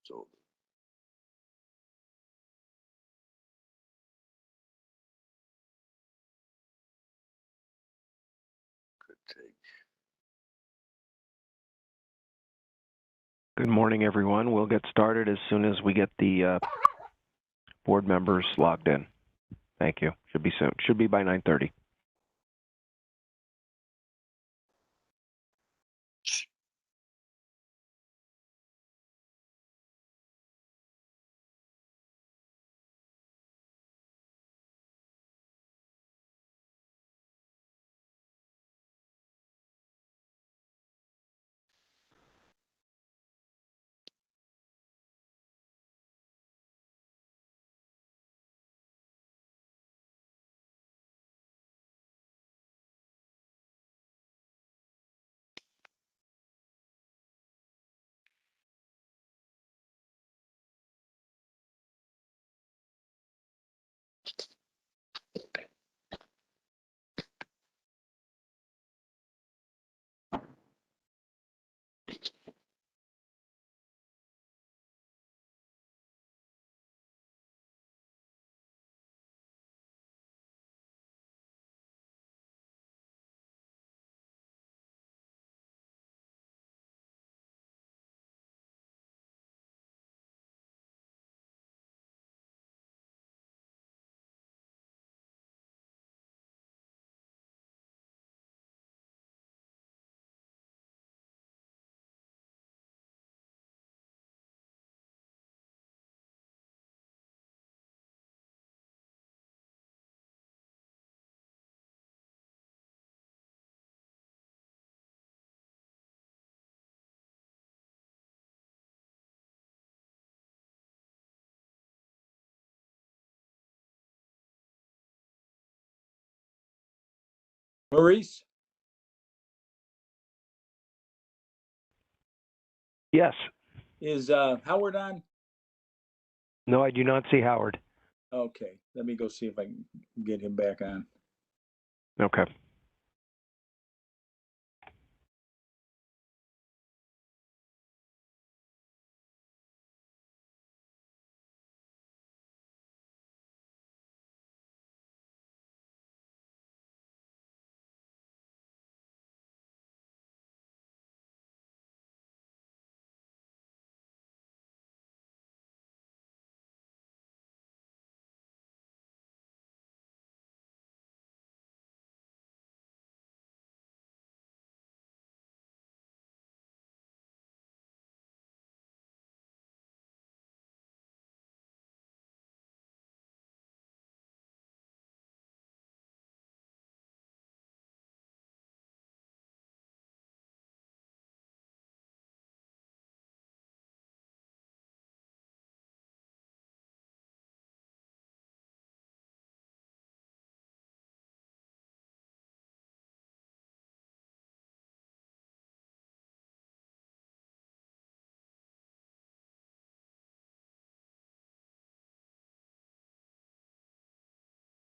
So could take. Good morning, everyone. We'll get started as soon as we get the board members logged in. Thank you. Should be soon. Should be by 9:30. Maurice? Yes. Is Howard on? No, I do not see Howard. Okay, let me go see if I can get him back on. Okay.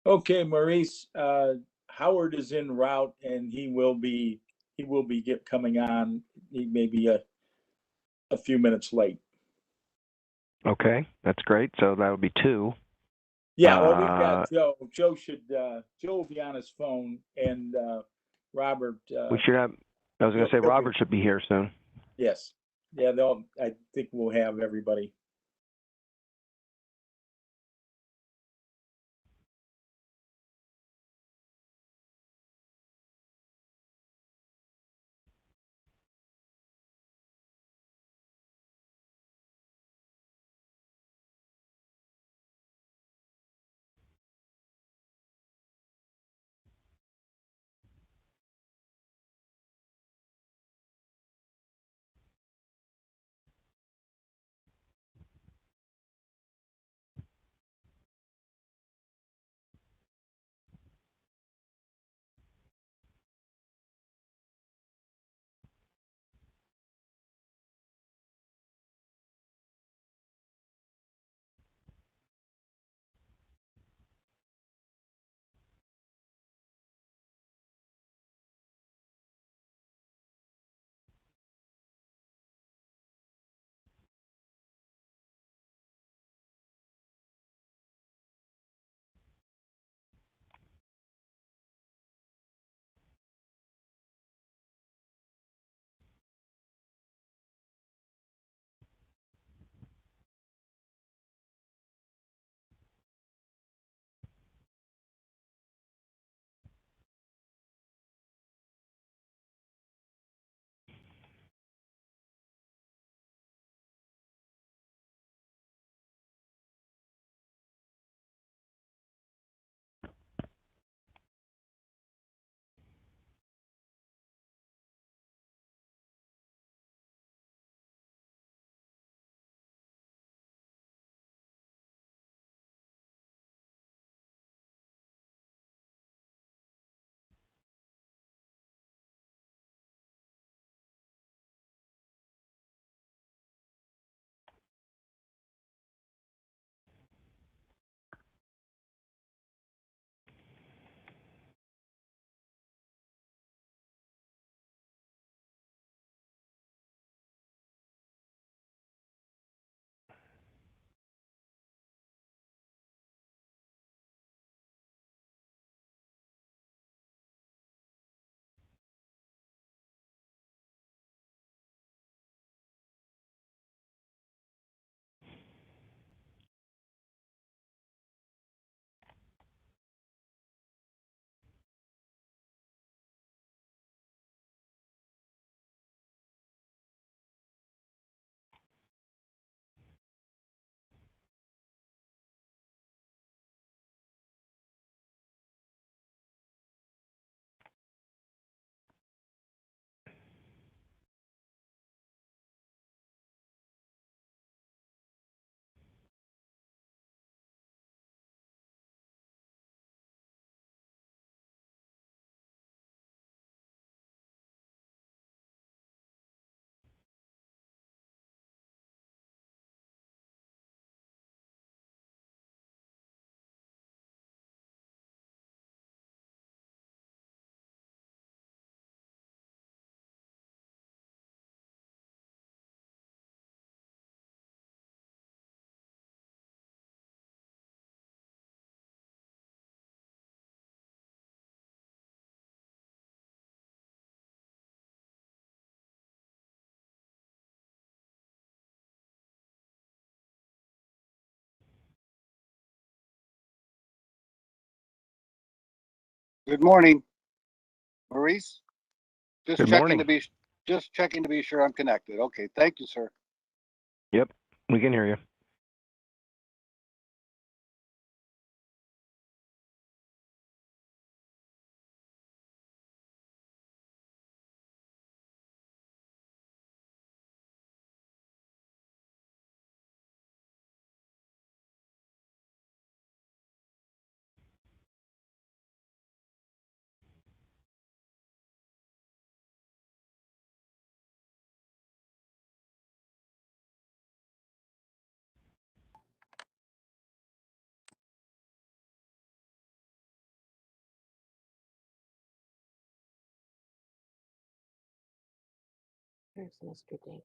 Okay, Maurice. Howard is en route, and he will be coming on. He may be a few minutes late. Okay, that's great. So that would be 2. Yeah, well, we've got Joe. Joe will be on his phone, and Robert. We should have. I was going to say Robert should be here soon. Yes. Yeah, I think we'll have everybody. Good morning, Maurice. Just Good checking morning. to be sure I'm connected. Okay, thank you, sir. Yep, we can hear you. There's Mr. Dink.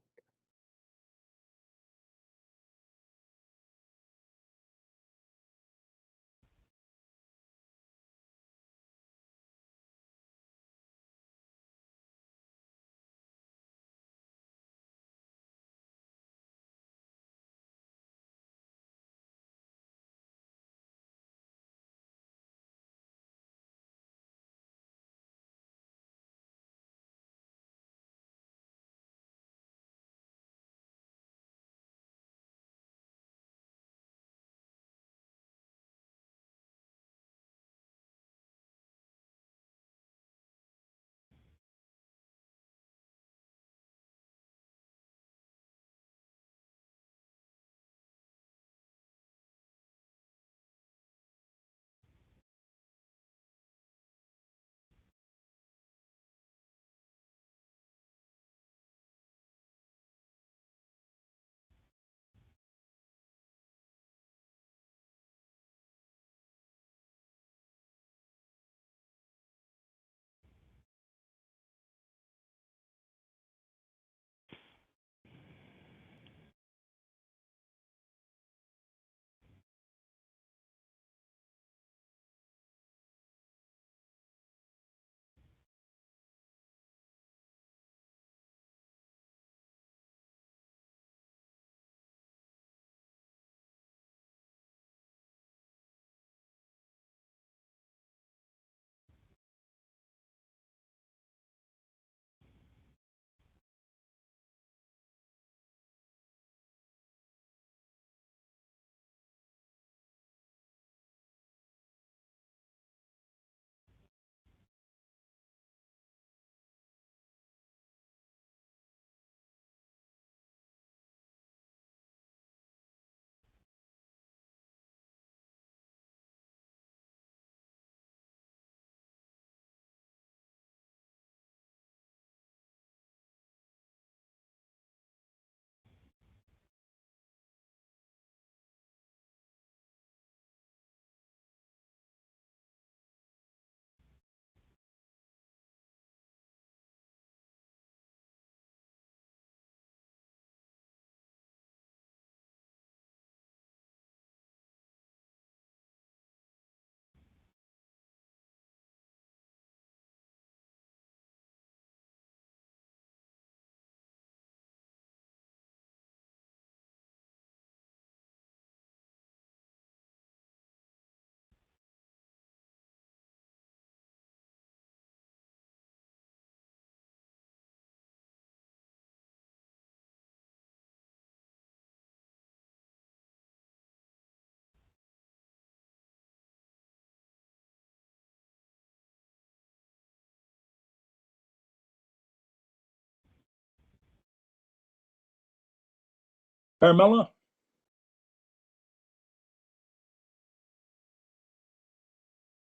Carmella?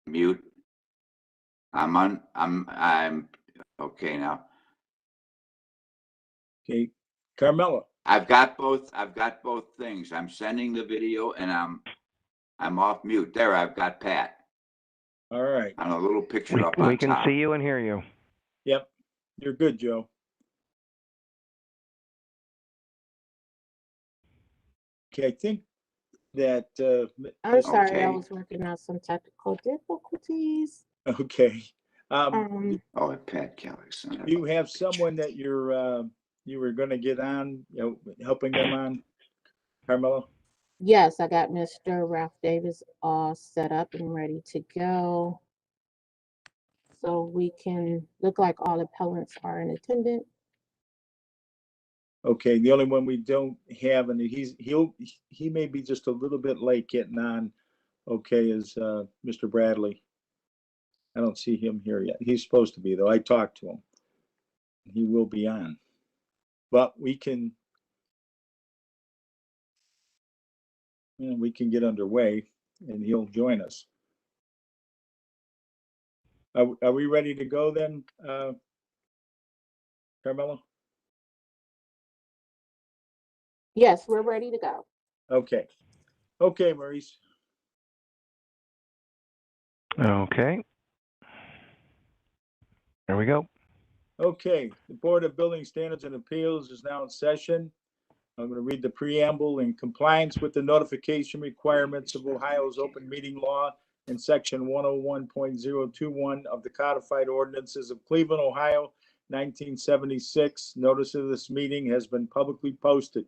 Mute. I'm okay now. Okay, Carmella? I've got both things. I'm sending the video and I'm off mute. There, I've got Pat All right. on a little picture up on We can top. see you and hear you. Yep, you're good, Joe. Okay, I think that, I'm sorry, I Okay. was working out some technical difficulties. okay. Oh, Pat Kelly. You have someone that you were gonna get on, helping them on, Carmella? Yes, I got Mr. Ralph Davis all set up and ready to go. so we can look like all appellants are in attendance. Okay, the only one we don't have, and he may be just a little bit late getting on, okay, is Mr. Bradley. I don't see him here yet. He's supposed to be, though. I talked to him. He will be on. But we can get underway and he'll join us. Are we ready to go then, Carmela? Yes, we're ready to go. Okay. Okay, Maurice. Okay. There we go. Okay, the Board of Building Standards and Appeals is now in session. I'm going to read the preamble. In compliance with the notification requirements of Ohio's open meeting law and section 101.021 of the codified ordinances of Cleveland, Ohio, 1976, notice of this meeting has been publicly posted.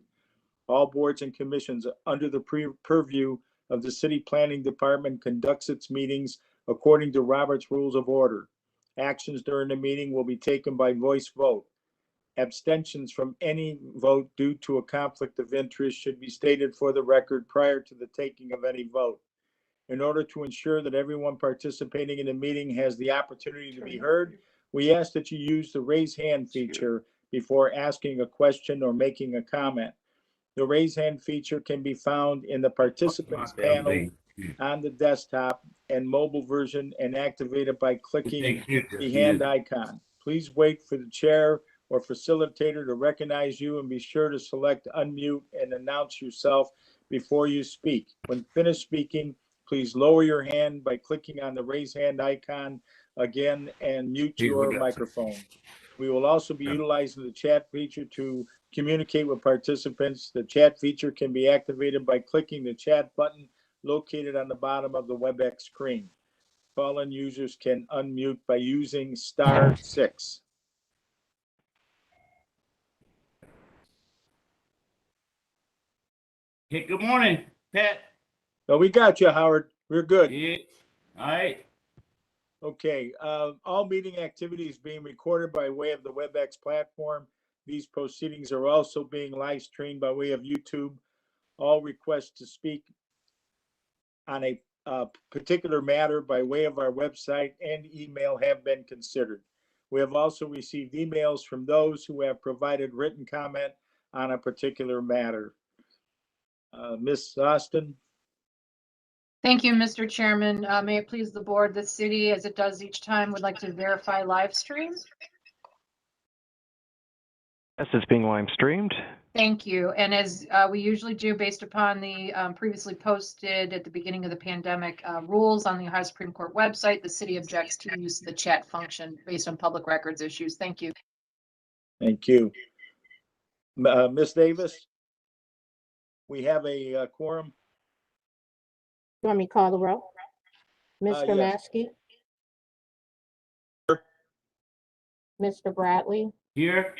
All boards and commissions under the purview of the City Planning Department conducts its meetings according to Robert's Rules of Order. Actions during the meeting will be taken by voice vote. Abstentions from any vote due to a conflict of interest should be stated for the record prior to the taking of any vote. In order to ensure that everyone participating in the meeting has the opportunity to be heard, we ask that you use the raise hand feature before asking a question or making a comment. The raise hand feature can be found in the participants panel on the desktop and mobile version and activated by clicking the hand icon. Please wait for the chair or facilitator to recognize you and be sure to select unmute and announce yourself before you speak. When finished speaking, please lower your hand by clicking on the raise hand icon again and mute your microphone. We will also be utilizing the chat feature to communicate with participants. The chat feature can be activated by clicking the chat button located on the bottom of the WebEx screen. Call-in users can unmute by using *6. Hey, good morning, Pat. Oh, we got you, Howard. We're good. Yeah. All right. Okay, all meeting activities being recorded by way of the WebEx platform. These proceedings are also being live streamed by way of YouTube. All requests to speak on a particular matter by way of our website and email have been considered. We have also received emails from those who have provided written comment on a particular matter. Ms. Austin? Thank you, Mr. Chairman. May it please the board, the city, as it does each time, would like to verify live streams. Yes, it's being live streamed. Thank you. And as we usually do, based upon the previously posted at the beginning of the pandemic rules on the Ohio Supreme Court website, the city objects to use of the chat function based on public records issues. Thank you. Thank you. Ms. Davis? We have a quorum? You want me to call the roll? Mr. Yes. Maskey? Mr. Bradley? Here.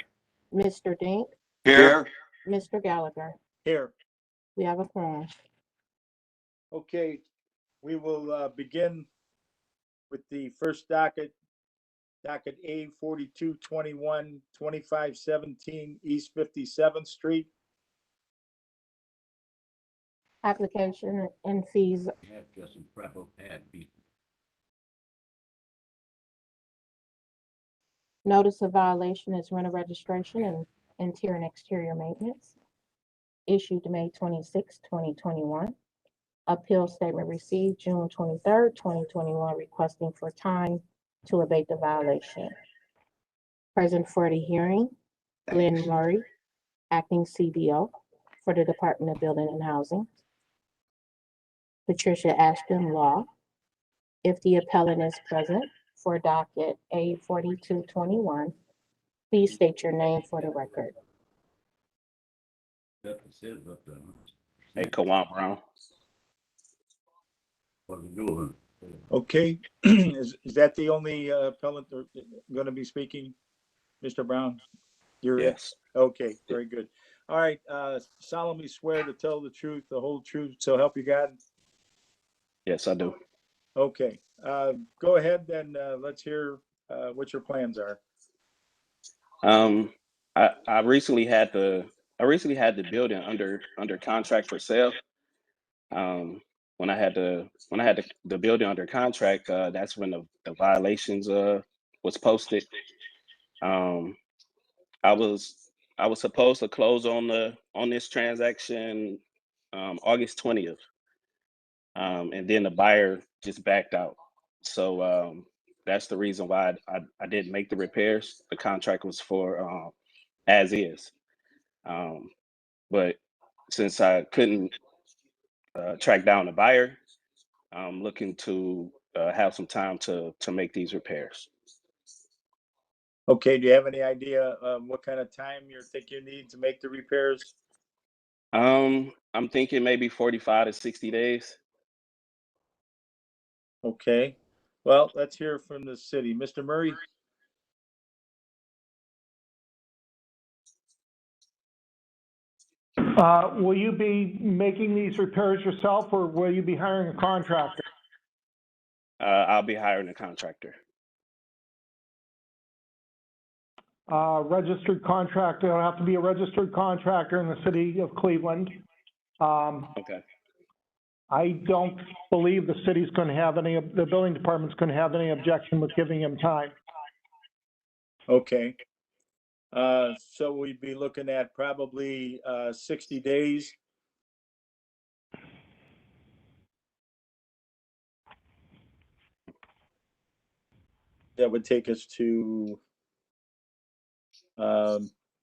Mr. Dink? Here, Mr. Gallagher? Here. We have a quorum. Okay, we will begin with the first docket A 4221 2517 East 57th Street. Application and fees. Notice of violation is rental registration and interior and exterior maintenance. Issued May 26, 2021. Appeal statement received June 23rd, 2021, requesting for time to abate the violation. Present for the hearing, Glenn thanks. Murray, acting CBO for the Department of Building and Housing. Patricia Ashton, law. If the appellant is present for docket A 4221, please state your name for the record. Hey, Kawan Brown. Okay, is that the only appellant going to be speaking, Mr. Brown? You're Yes. Okay, very good. All right, solemnly swear to tell the truth, the whole truth, so help you God. Yes, I do. Okay, go ahead then. Let's hear what your plans are. I recently had the building under contract for sale. When I had the building under contract, that's when the violations was posted. Um, I was supposed to close on this transaction August 20th, and then the buyer just backed out. So that's the reason why I didn't make the repairs. The contract was for as is, but since I couldn't track down the buyer, I'm looking to have some time to make these repairs. Okay, do you have any idea what kind of time you think you need to make the repairs? I'm thinking maybe 45 to 60 days. Okay, well, let's hear from the city. Mr. Murray? Will you be making these repairs yourself, or will you be hiring a contractor? I'll be hiring a contractor. Registered contractor, it'll have to be a registered contractor in the city of Cleveland. Okay. I don't believe the city's going to have the building department's going to have any objection with giving him time. Okay. So we'd be looking at probably 60 days. That would take us to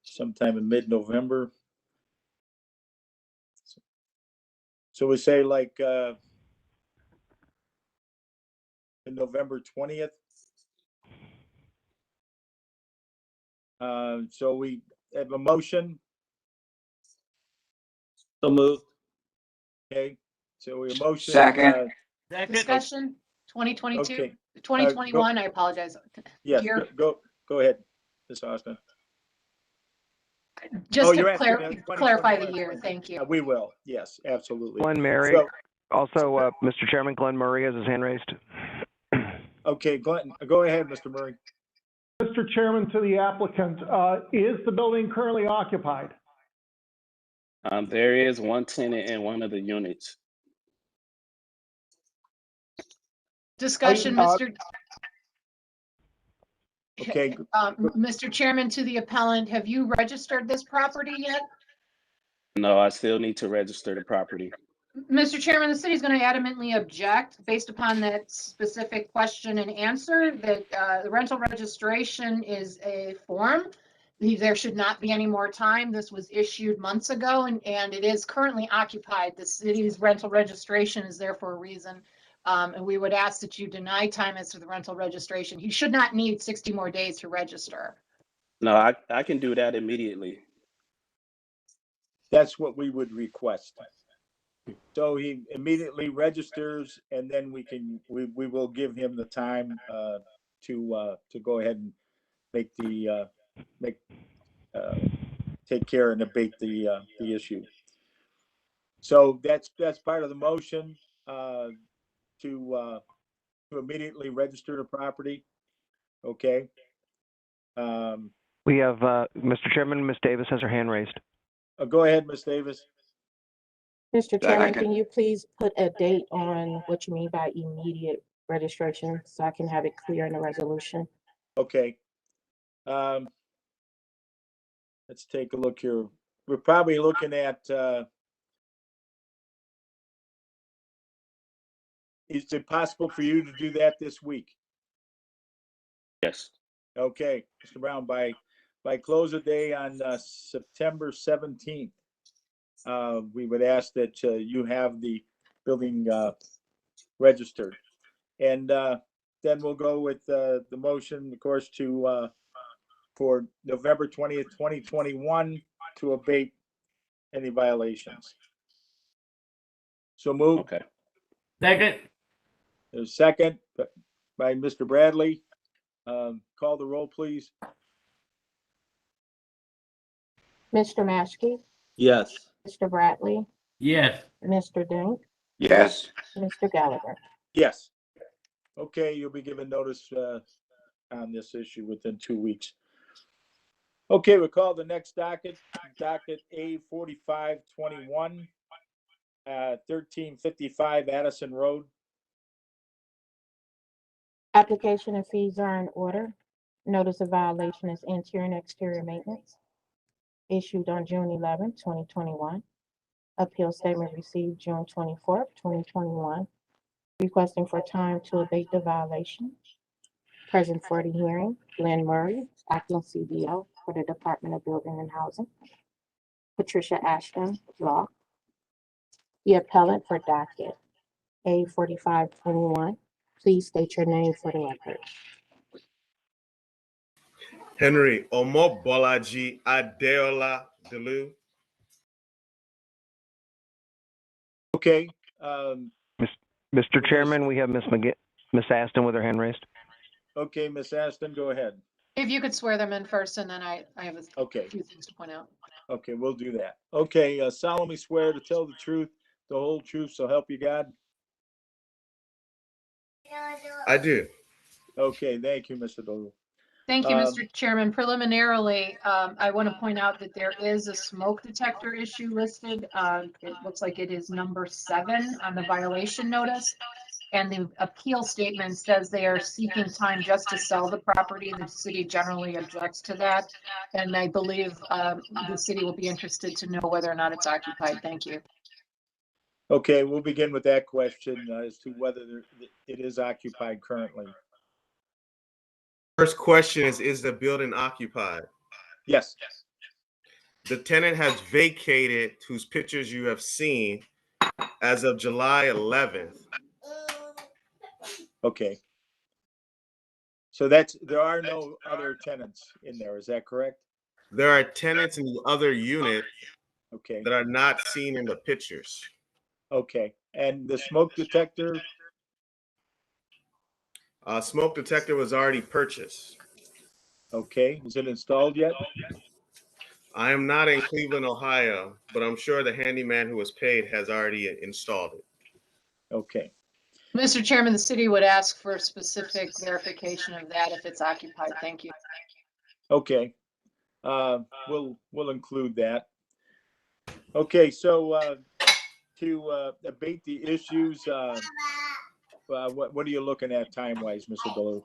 sometime in mid-November. So we say like November 20th. So we have a motion. So moved. Okay, so we motion. Second. Second. Discussion, 2022, Okay. 2021, I apologize. Yes, Year. go ahead, Ms. Austin. Just you're to asking clarify the 2021, year, thank you. We will, yes, absolutely. Glenn Murray, So, also, Mr. Chairman, Glenn Murray has his hand raised. okay, Glenn, go ahead, Mr. Murray. Mr. Chairman, to the applicant, is the building currently occupied? There is one tenant in one of the units. Discussion, Mr. Okay, Mr. Chairman, to the appellant, have you registered this property yet? No, I still need to register the property. Mr. Chairman, the city is going to adamantly object based upon that specific question and answer that the rental registration is a form. There should not be any more time. This was issued months ago and it is currently occupied. The city's rental registration is there for a reason. And we would ask that you deny time as to the rental registration. He should not need 60 more days to register. No, I can do that immediately. that's what we would request. So he immediately registers, and then we will give him the time to go ahead and take care and abate the issue. So that's part of the motion to immediately register the property. Okay. We have, Mr. Chairman, Ms. Davis has her hand raised. Go ahead, Ms. Davis. Mr. Chairman, Second. can you please put a date on what you mean by immediate registration so I can have it clear in the resolution? Okay. Let's take a look here. We're probably looking at, is it possible for you to do that this week? Yes. Okay, Mr. Brown, by close of day on September 17th, we would ask that you have the building registered. And then we'll go with the motion, of course, for November 20th, 2021 to abate any violations. So move. Okay. Second. There's a second by Mr. Bradley. Call the roll, please. Mr. Maschke, Yes. Mr. Bradley, Yes. Mr. Dink, Yes. Mr. Gallagher. Yes. Okay, you'll be given notice on this issue within 2 weeks. Okay, we call the next docket A4521, 1355 Addison Road. Application and fees are in order. Notice of violation is interior and exterior maintenance, issued on June 11, 2021. Appeal statement received June 24th, 2021. Requesting for time to abate the violation. Present for the hearing, Glenn Murray, acting CDO for the Department of Building and Housing. Patricia Ashton, law. The appellant for docket A4521. Please state your name for the record. Henry Omobolaji Adeola Delu. Okay, Mr. Chairman, we have Miss Aston with her hand raised. okay, Ms. Aston, go ahead. If you could swear them in first, and then I have a Okay, few things to point out. okay, we'll do that. Okay, solemnly swear to tell the truth, the whole truth, so help you God. I do. Okay, thank you, Mr. Dolu. Thank you, Um, Mr. Chairman. Preliminarily, I want to point out that there is a smoke detector issue listed. It looks like it is number 7 on the violation notice. And the appeal statement says they are seeking time just to sell the property. The city generally objects to that. And I believe the city will be interested to know whether or not it's occupied. Thank you. Okay, we'll begin with that question as to whether it is occupied currently. First question is the building occupied? Yes, The tenant has vacated, whose pictures you have seen, as of July 11th. okay. So there are no other tenants in there, is that correct? There are tenants in the other unit Okay, that are not seen in the pictures. okay. And the smoke detector, Smoke detector was already purchased. okay, is it installed yet? I am not in Cleveland, Ohio, but I'm sure the handyman who was paid has already installed it. Okay, Mr. Chairman, the city would ask for specific verification of that if it's occupied. Thank you. okay. We'll include that. Okay, so to abate the issues, what are you looking at time-wise, Mr. Delu?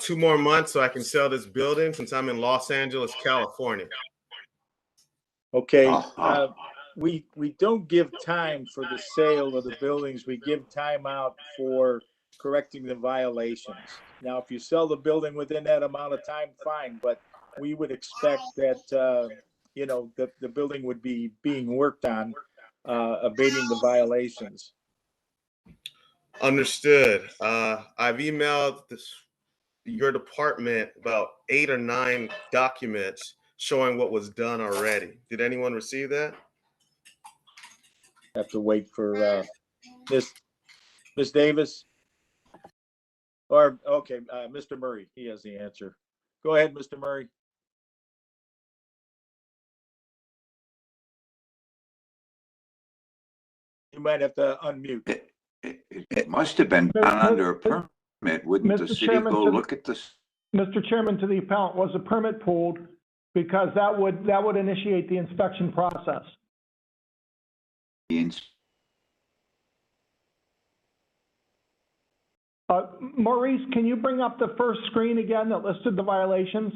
2 more months so I can sell this building since I'm in Los Angeles, California. Okay, we don't give time for the sale of the buildings. We give time out for correcting the violations. Now, if you sell the building within that amount of time, fine, but we would expect that, the building would be being worked on, abating the violations. Understood. I've emailed your department about 8 or 9 documents showing what was done already. Did anyone receive that? Have to wait for Miss Davis. Or, okay, Mr. Murray, he has the answer. Go ahead, Mr. Murray. You might have to unmute. It must have been done under a permit. Wouldn't the Mr. city Chairman, go look at this? Mr. Chairman, to the appellant, was a permit pulled? Because that would initiate the inspection process. Maurice, can you bring up the first screen again that listed the violations?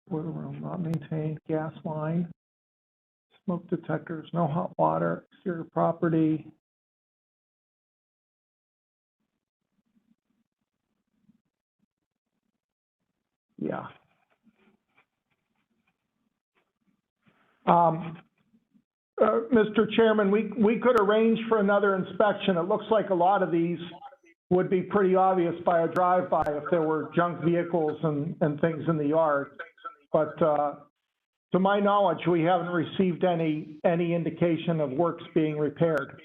Boiler room not maintained, gas line, smoke detectors, no hot water, exterior property. Yeah. Mr. Chairman, we could arrange for another inspection. It looks like a lot of these would be pretty obvious by a drive-by if there were junk vehicles and things in the yard. But to my knowledge, we haven't received any indication of works being repaired.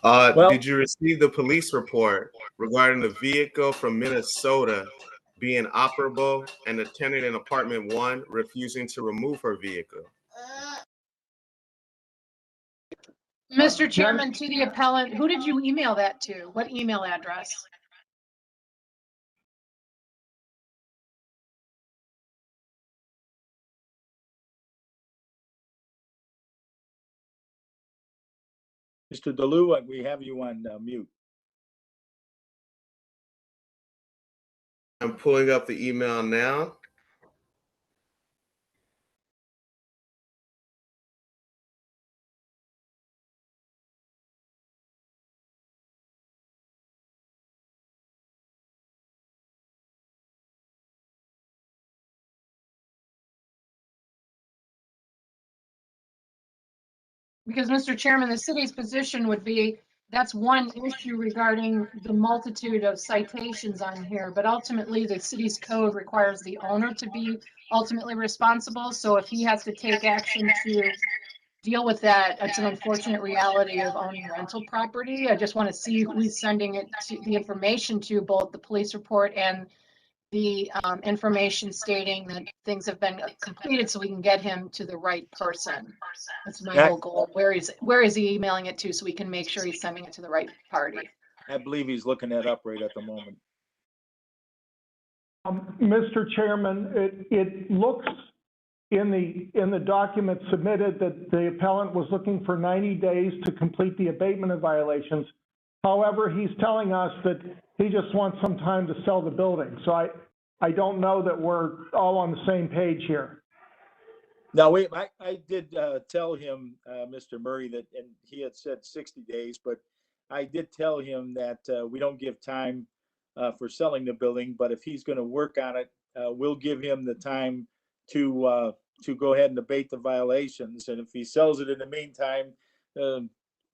Did you receive the police report regarding the vehicle from Minnesota being operable and the tenant in apartment 1 refusing to remove her vehicle. Mr. Chairman, to the appellant, who did you email that to? What email address? Mr. Delou, we have you on mute. I'm pulling up the email now. Because, Mr. Chairman, the city's position would be, that's one issue regarding the multitude of citations on here, but ultimately the city's code requires the owner to be ultimately responsible. So if he has to take action to deal with that, it's an unfortunate reality of owning rental property. I just want to see who's sending it to, the information to, both the police report and the information stating that things have been completed, so we can get him to the right person. That's my whole goal. Where is he emailing it to, so we can make sure he's sending it to the right party? I believe he's looking that up right at the moment. Mr. Chairman, it looks in the document submitted that the appellant was looking for 90 days to complete the abatement of violations. However, he's telling us that he just wants some time to sell the building. So I don't know that we're all on the same page here. Now, wait, I did tell him, Mr. Murray, that, and he had said 60 days, but I did tell him that we don't give time for selling the building, but if he's going to work on it, we'll give him the time to go ahead and abate the violations. And if he sells it in the meantime,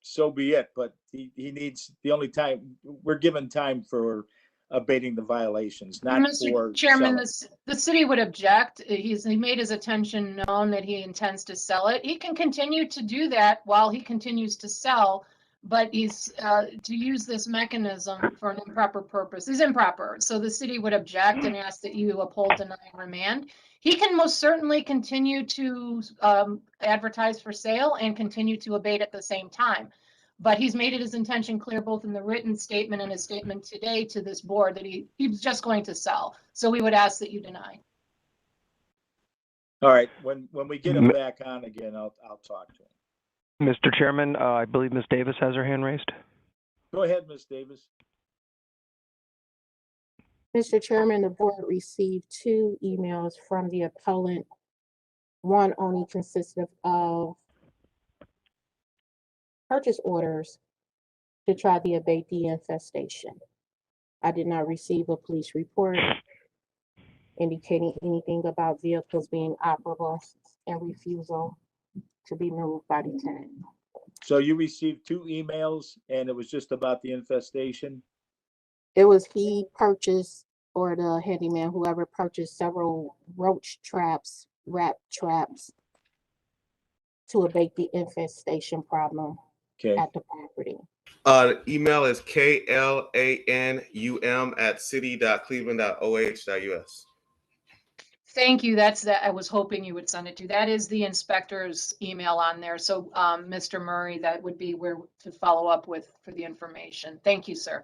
so be it. But he needs, the only time, we're given time for abating the violations, not for Mr. Chairman, selling. the city would object. He made his intention known that he intends to sell it. He can continue to do that while he continues to sell, but he's to use this mechanism for an improper purpose is improper. So the city would object and ask that you uphold, deny, and remand. He can most certainly continue to advertise for sale and continue to abate at the same time. But he's made it his intention clear, both in the written statement and his statement today to this board, that he's just going to sell. So we would ask that you deny. All right, when we get him back on again, I'll talk to him. Mr. Chairman, I believe Ms. Davis has her hand raised. Go ahead, Ms. Davis. Mr. Chairman, the board received 2 emails from the appellant. One only consisted of purchase orders to try to abate the infestation. I did not receive a police report indicating anything about vehicles being operable and refusal to be moved by the tenant. So you received 2 emails and it was just about the infestation? It was he purchased, or the handyman, whoever purchased several roach traps, rat traps to abate the infestation problem Okay. at the property. The email is klanum@city.cleveland.oh.us. Thank you. That's that. I was hoping you would send it to. That is the inspector's email on there. So Mr. Murray, that would be where to follow up with for the information. Thank you, sir.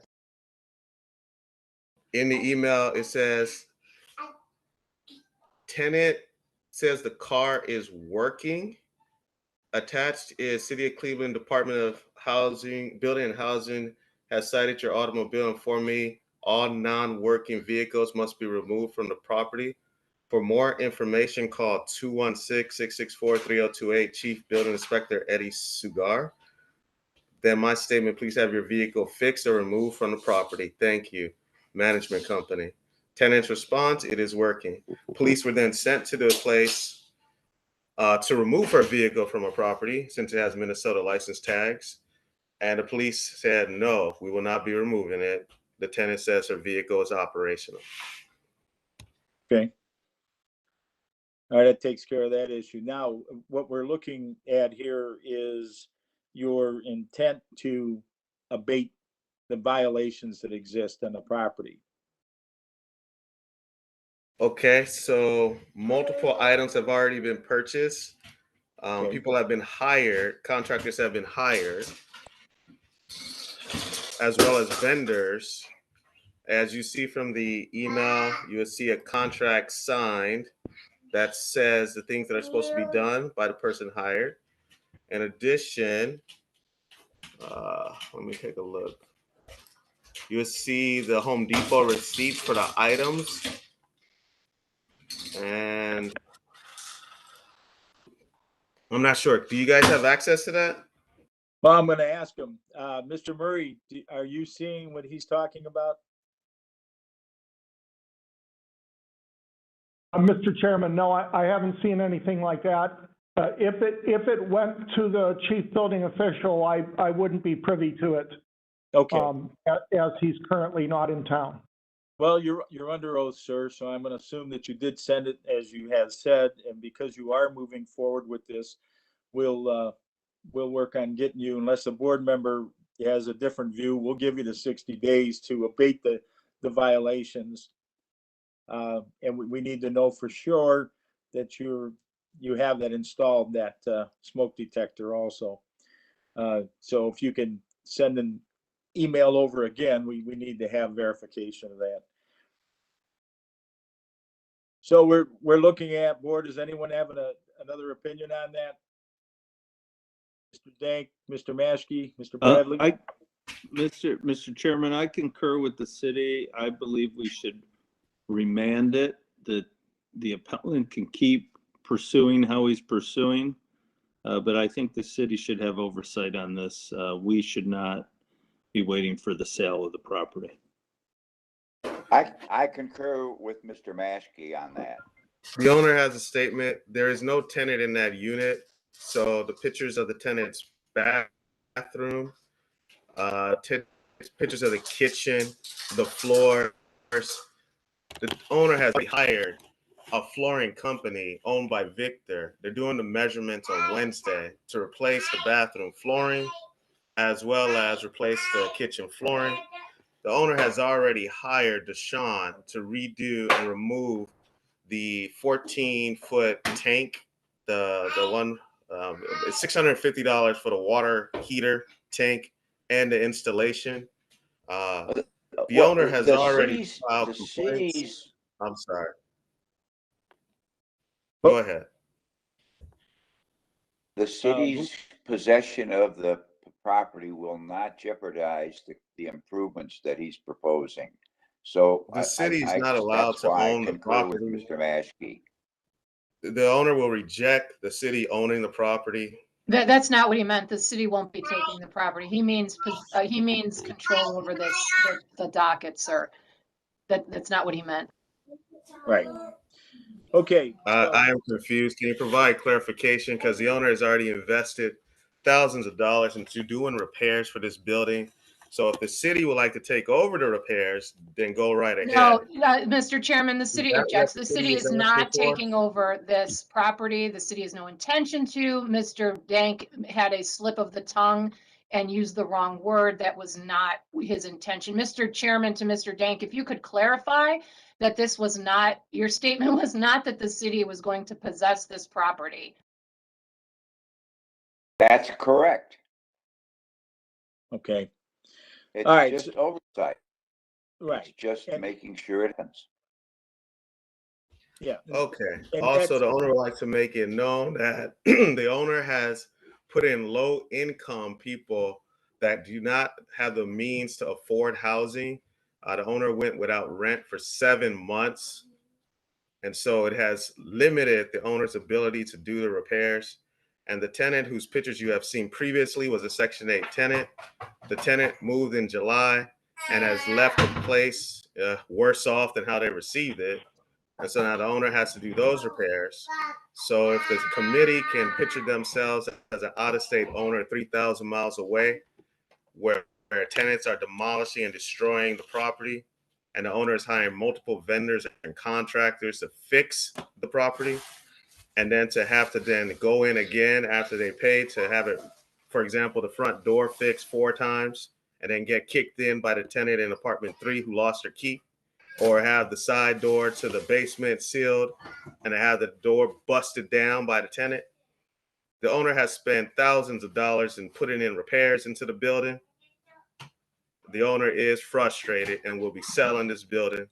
In the email, it says, tenant says the car is working. Attached is City of Cleveland Department of Housing, Building and Housing has cited your automobile and informed me all non-working vehicles must be removed from the property. For more information, call 216-664-3028, Chief Building Inspector Eddie Sugar. Then my statement, please have your vehicle fixed or removed from the property. Thank you. Management company. Tenant's response, it is working. Police were then sent to the place to remove her vehicle from a property since it has Minnesota license tags. And the police said, no, we will not be removing it. The tenant says her vehicle is operational. Okay. All right, that takes care of that issue. Now, what we're looking at here is your intent to abate the violations that exist on the property. Okay, so multiple items have already been purchased. Okay. People have been hired, contractors have been hired, as well as vendors. As you see from the email, you will see a contract signed that says the things that are supposed to be done by the person hired. In addition, let me take a look. You will see the Home Depot receipts for the items. And I'm not sure. Do you guys have access to that? Well, I'm going to ask him. Mr. Murray, are you seeing what he's talking about? Mr. Chairman, no, I haven't seen anything like that. If it went to the chief building official, I wouldn't be privy to it. Okay. As he's currently not in town. Well, you're under oath, sir, so I'm going to assume that you did send it as you have said, and because you are moving forward with this, we'll work on getting you, unless a board member has a different view, we'll give you the 60 days to abate the violations. And we need to know for sure that you have that installed, that smoke detector also. So if you can send an email over again, we need to have verification of that. So we're looking at, board, does anyone have another opinion on that? Mr. Dank, Mr. Maschke, Mr. Bradley? Mr. Chairman, I concur with the city. I believe we should remand it, that the appellant can keep pursuing how he's pursuing. But I think the city should have oversight on this. We should not be waiting for the sale of the property. I concur with Mr. Maschke on that. The owner has a statement. There is no tenant in that unit. So the pictures of the tenant's bathroom, pictures of the kitchen, the floors. The owner has hired a flooring company owned by Victor. They're doing the measurements on Wednesday to replace the bathroom flooring as well as replace the kitchen flooring. The owner has already hired Deshaun to redo and remove the 14-foot tank, the one, it's $650 for the water heater tank and the installation. The owner has already filed complaints. I'm sorry. Go ahead. The city's possession of the property will not jeopardize the improvements that he's proposing. So the city is not allowed to own the property. With Mr. Maschke. The owner will reject the city owning the property. That's not what he meant. The city won't be taking the property. He means control over the docket, sir. That's not what he meant. Right. Okay. I am confused. Can you provide clarification? Because the owner has already invested thousands of dollars into doing repairs for this building. So if the city would like to take over the repairs, then go right ahead. No, Mr. Chairman, the city objects. The city is not taking over this property. The city has no intention to. Mr. Dank had a slip of the tongue and used the wrong word. That was not his intention. Mr. Chairman, to Mr. Dank, if you could clarify that this was not, your statement was not that the city was going to possess this property. That's correct. Okay. It's all right. Just oversight. Right. It's just making sure it happens. Yeah. Okay. And also, the owner would like to make it known that the owner has put in low income people that do not have the means to afford housing. The owner went without rent for 7 months. And so it has limited the owner's ability to do the repairs. And the tenant whose pictures you have seen previously was a Section 8 tenant. The tenant moved in July and has left the place worse off than how they received it. And so now the owner has to do those repairs. So if the committee can picture themselves as an out-of-state owner 3,000 miles away, where tenants are demolishing and destroying the property, and the owner is hiring multiple vendors and contractors to fix the property, and then to have to then go in again after they pay to have it, for example, the front door fixed 4 times, and then get kicked in by the tenant in apartment 3 who lost their key. or have the side door to the basement sealed and have the door busted down by the tenant. The owner has spent thousands of dollars in putting in repairs into the building. The owner is frustrated and will be selling this building.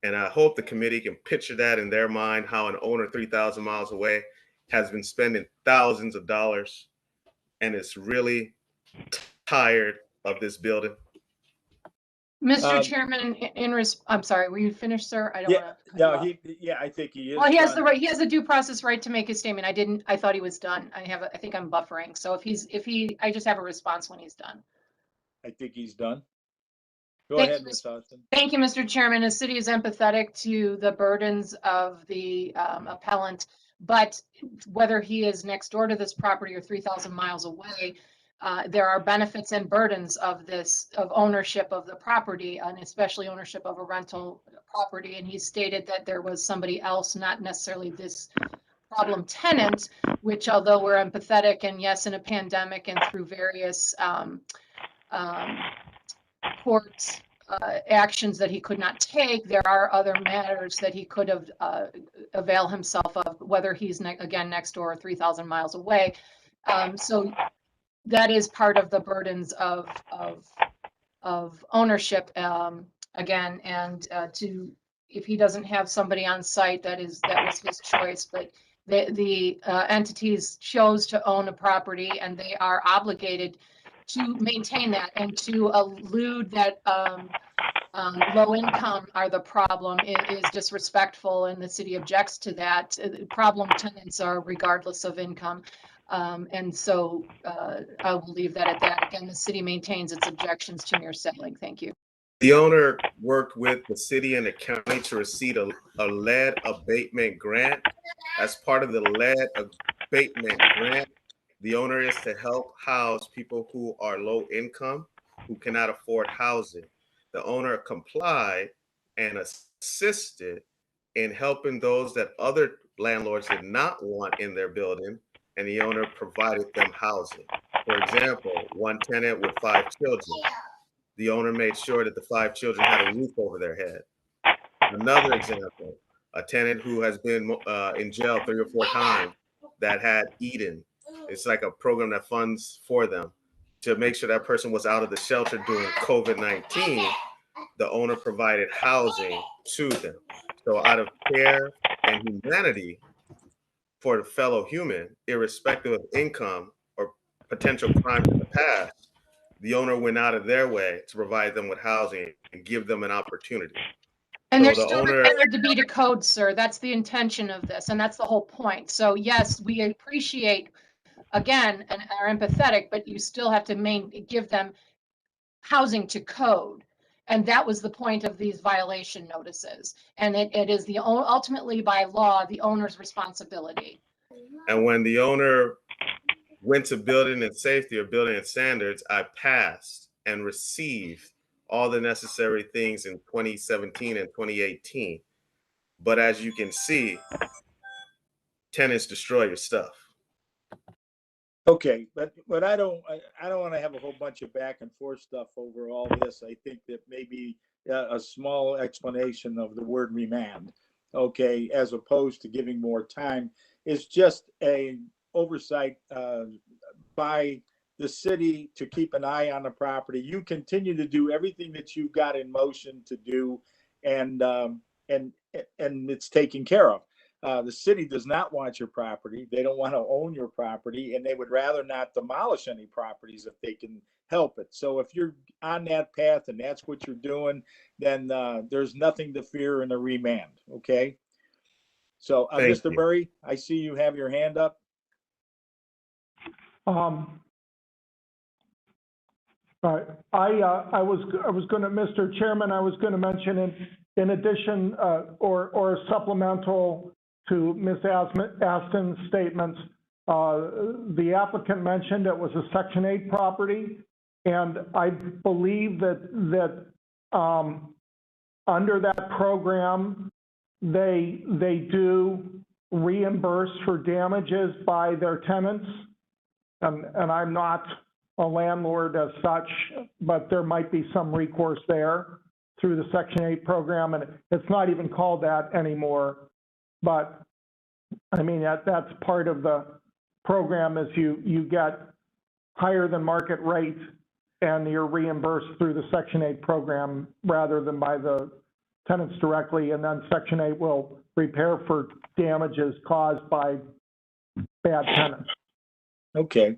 And I hope the committee can picture that in their mind, how an owner 3,000 miles away has been spending thousands of dollars and is really tired of this building. Mr. Chairman, I'm sorry, were you finished, sir? I don't Yeah, want to. no, I think he is. Well, he has the done. right, he has a due process right to make his statement. I thought he was done. I think I'm buffering. So I just have a response when he's done. I think he's done. Go Thank ahead, you, Ms. Austin. Thank you, Mr. Chairman. The city is empathetic to the burdens of the appellant, but whether he is next door to this property or 3,000 miles away, there are benefits and burdens of ownership of the property, and especially ownership of a rental property. And he stated that there was somebody else, not necessarily this problem tenant, which, although we're empathetic and yes, in a pandemic and through various court actions that he could not take, there are other matters that he could have avail himself of, whether he's again next door or 3,000 miles away. So that is part of the burdens of ownership again, and if he doesn't have somebody on site, that was his choice, but the entities chose to own a property and they are obligated to maintain that, and to allude that low income are the problem is disrespectful, and the city objects to that. Problem tenants are regardless of income. And so I will leave that at that. Again, the city maintains its objections to mere selling. Thank you. The owner worked with the city and the county to receive a lead abatement grant. As part of the lead abatement grant, the owner is to help house people who are low income, who cannot afford housing. The owner complied and assisted in helping those that other landlords did not want in their building, and the owner provided them housing. For example, one tenant with 5 children. The owner made sure that the 5 children had a roof over their head. Another example, a tenant who has been in jail 3 or 4 times that had Eden. It's like a program that funds for them to make sure that person was out of the shelter during COVID-19. The owner provided housing to them. So out of care and humanity for the fellow human, irrespective of income or potential crimes in the past, the owner went out of their way to provide them with housing and give them an opportunity. And So there's the still owner, required to be to code, sir. That's the intention of this, and that's the whole point. So yes, we appreciate, again, and are empathetic, but you still have to give them housing to code. And that was the point of these violation notices. And it is ultimately by law, the owner's responsibility. and when the owner went to building and safety or building and standards, I passed and received all the necessary things in 2017 and 2018. But as you can see, tenants destroy your stuff. Okay, but I don't want to have a whole bunch of back and forth stuff over all this. I think that maybe a small explanation of the word remand, okay, as opposed to giving more time, is just a oversight by the city to keep an eye on the property. You continue to do everything that you've got in motion to do, and it's taken care of. The city does not want your property. They don't want to own your property, and they would rather not demolish any properties if they can help it. So if you're on that path and that's what you're doing, then there's nothing to fear in a remand. Okay. So, Mr. Murray, I see you have your hand up. I was going to, Mr. Chairman, I was going to mention in addition or a supplemental to Ms. Aston's statements, the applicant mentioned it was a Section 8 property, and I believe that under that program, they do reimburse for damages by their tenants, and I'm not a landlord as such, but there might be some recourse there. through the Section 8 program, and it's not even called that anymore. But I mean, that's part of the program is you get higher than market rate and you're reimbursed through the Section 8 program rather than by the tenants directly, and then Section 8 will repair for damages caused by bad tenants. Okay.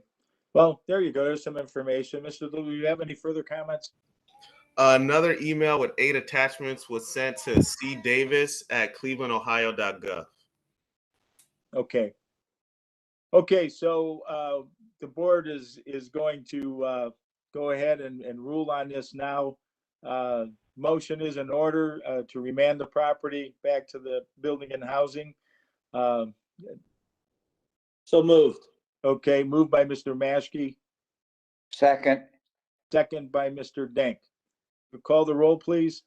Well, there you go. There's some information. Mr. Lou, do you have any further comments? Another email with 8 attachments was sent to cdavis@clevelandohio.gov. Okay. Okay, so the board is going to go ahead and rule on this now. Motion is in order to remand the property back to the Building and Housing. So moved. Okay, moved by Mr. Maschke, Second, second by Mr. Denk. Call the roll, please.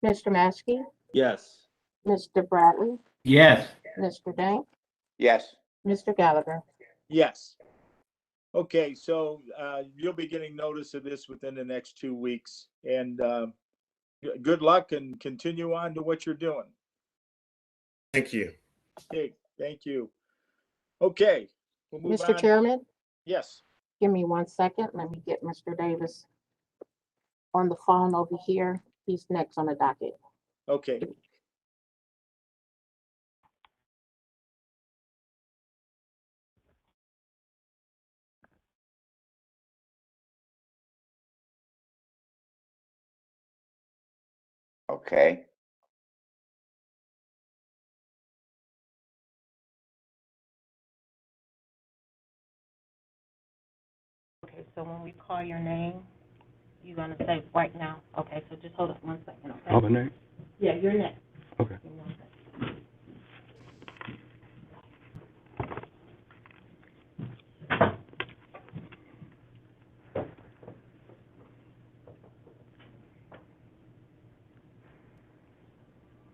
Mr. Maskey, Yes. Mr. Bradley, Yes. Mr. Dank, yes. Mr. Gallagher. Yes. Okay, so you'll be getting notice of this within the next 2 weeks, and good luck and continue on to what you're doing. Thank you. Okay, thank you. Okay, we'll move Mr. on. Chairman, Yes, give me 1 second. Let me get Mr. Davis on the phone over here. He's next on the docket. okay. Okay. Okay, so when we call your name, you're gonna say right now. Okay, so just hold up 1 second, okay? Oh, the name? Yeah, you're next. Okay. Give me 1 second.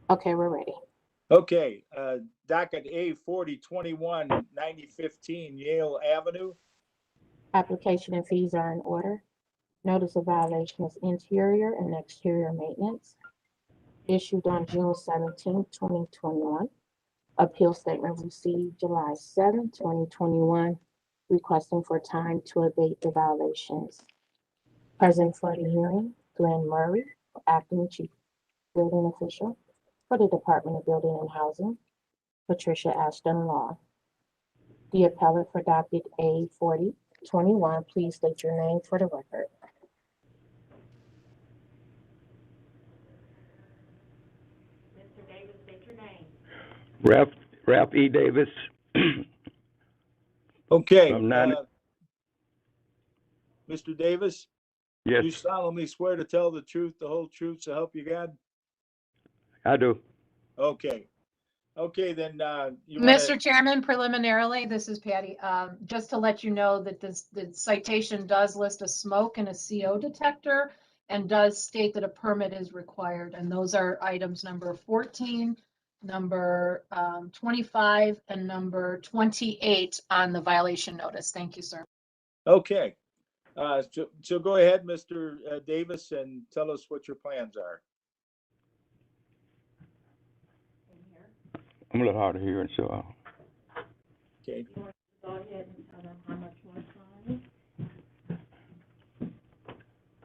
Okay, we're ready. Okay, docket A 4021 9015 Yale Avenue. Application and fees are in order. Notice of violation is interior and exterior maintenance. Issued on June 17, 2021. Appeal statement received July 7, 2021, requesting for time to abate the violations. Present for the hearing, Glenn Murray, Acting Chief Building Official for the Department of Building and Housing, Patricia Ashton Law. The appellate for docket A 4021, please state your name for the record. Mr. Davis, state your name. Ralph E. Davis. Okay, From 90 Mr. Davis, Yes, you solemnly swear to tell the truth, the whole truth, so help you God? I do. Okay. Okay, then, you wanna, Mr. Chairman, preliminarily, this is Patty, just to let you know that the citation does list a smoke and a CO detector and does state that a permit is required, and those are items number 14, number 25, and number 28 on the violation notice. Thank you, sir. okay. So go ahead, Mr. Davis, and tell us what your plans are. I'm a little hard of hearing, so Okay, Go ahead and tell them how much more time.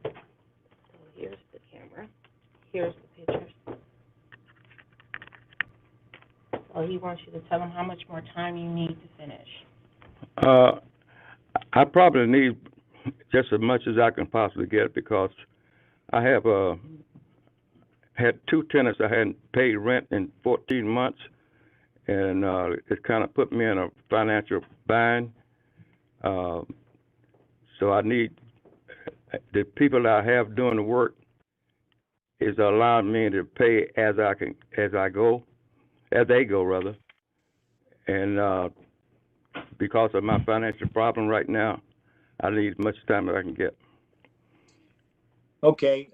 So here's the camera, here's the pictures. So he wants you to tell him how much more time you need to finish. I probably need just as much as I can possibly get because I have had 2 tenants I hadn't paid rent in 14 months, and it kind of put me in a financial bind. So I need the people that I have doing the work is allowing me to pay as they go rather. And because of my financial problem right now, I need as much time as I can get. okay,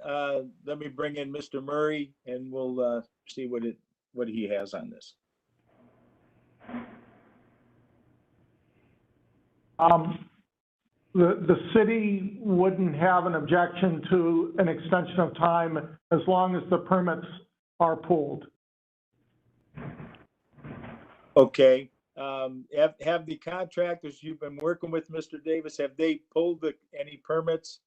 let me bring in Mr. Murray and we'll see what he has on this. the city wouldn't have an objection to an extension of time as long as the permits are pulled. Okay. Have the contractors you've been working with, Mr. Davis, have they pulled any permits?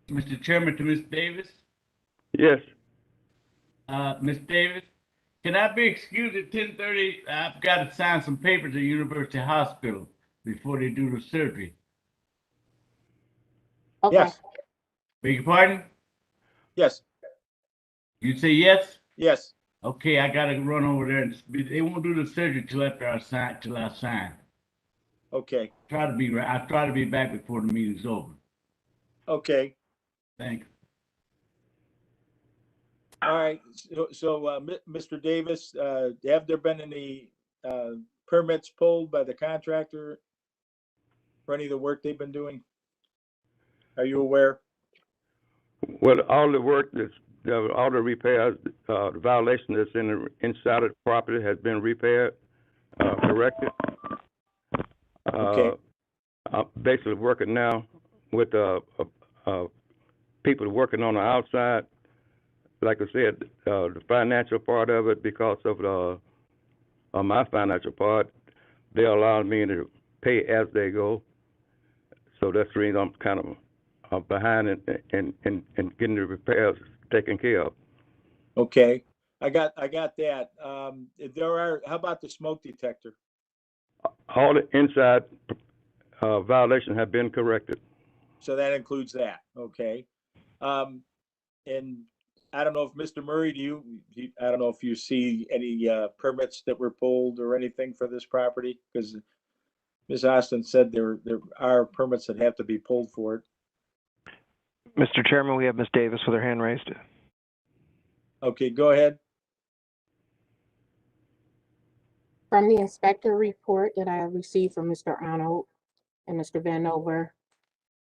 Mr. Chairman, to Ms. Davis. Yes. Ms. Davis, can I be excused at 10:30? I've got to sign some papers at University Hospital before they do the surgery. Okay, Yes, Beg your pardon? yes, You say yes? yes. Okay, I gotta run over there and they won't do the surgery till after I sign. Okay, I try to be back before the meeting's over. okay. Thanks. All right. Mr. Davis, have there been any permits pulled by the contractor for any of the work they've been doing? Are you aware? Well, all the work that's, all the repairs, the violation that's inside of the property has been repaired, corrected. Okay. I'm basically working now with people working on the outside. Like I said, the financial part of it, because of my financial part, they allow me to pay as they go. So that's the reason I'm kind of behind in getting the repairs taken care of. Okay. I got that. How about the smoke detector? All the inside violations have been corrected. So that includes that. Okay. And I don't know if Mr. Murray, I don't know if you see any permits that were pulled or anything for this property? Because Ms. Austin said there are permits that have to be pulled for it. Mr. Chairman, we have Ms. Davis with her hand raised. Okay, go ahead. from the inspector report that I received from Mr. Arnold and Mr. Vanover,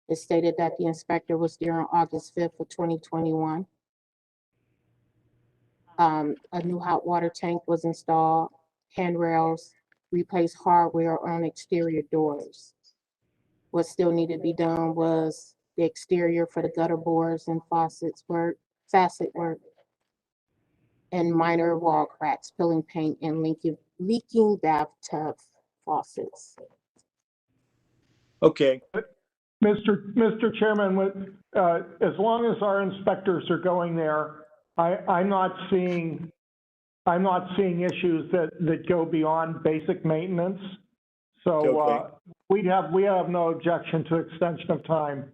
it stated that the inspector was there on August 5th of 2021. A new hot water tank was installed, handrails, replaced hardware on exterior doors. What still needed to be done was the exterior for the gutter boards and facet work, and minor wall cracks, peeling paint, and leaking bathtub faucets. Okay, Mr. Chairman, as long as our inspectors are going there, I'm not seeing issues that go beyond basic maintenance. So, Okay. we have no objection to extension of time.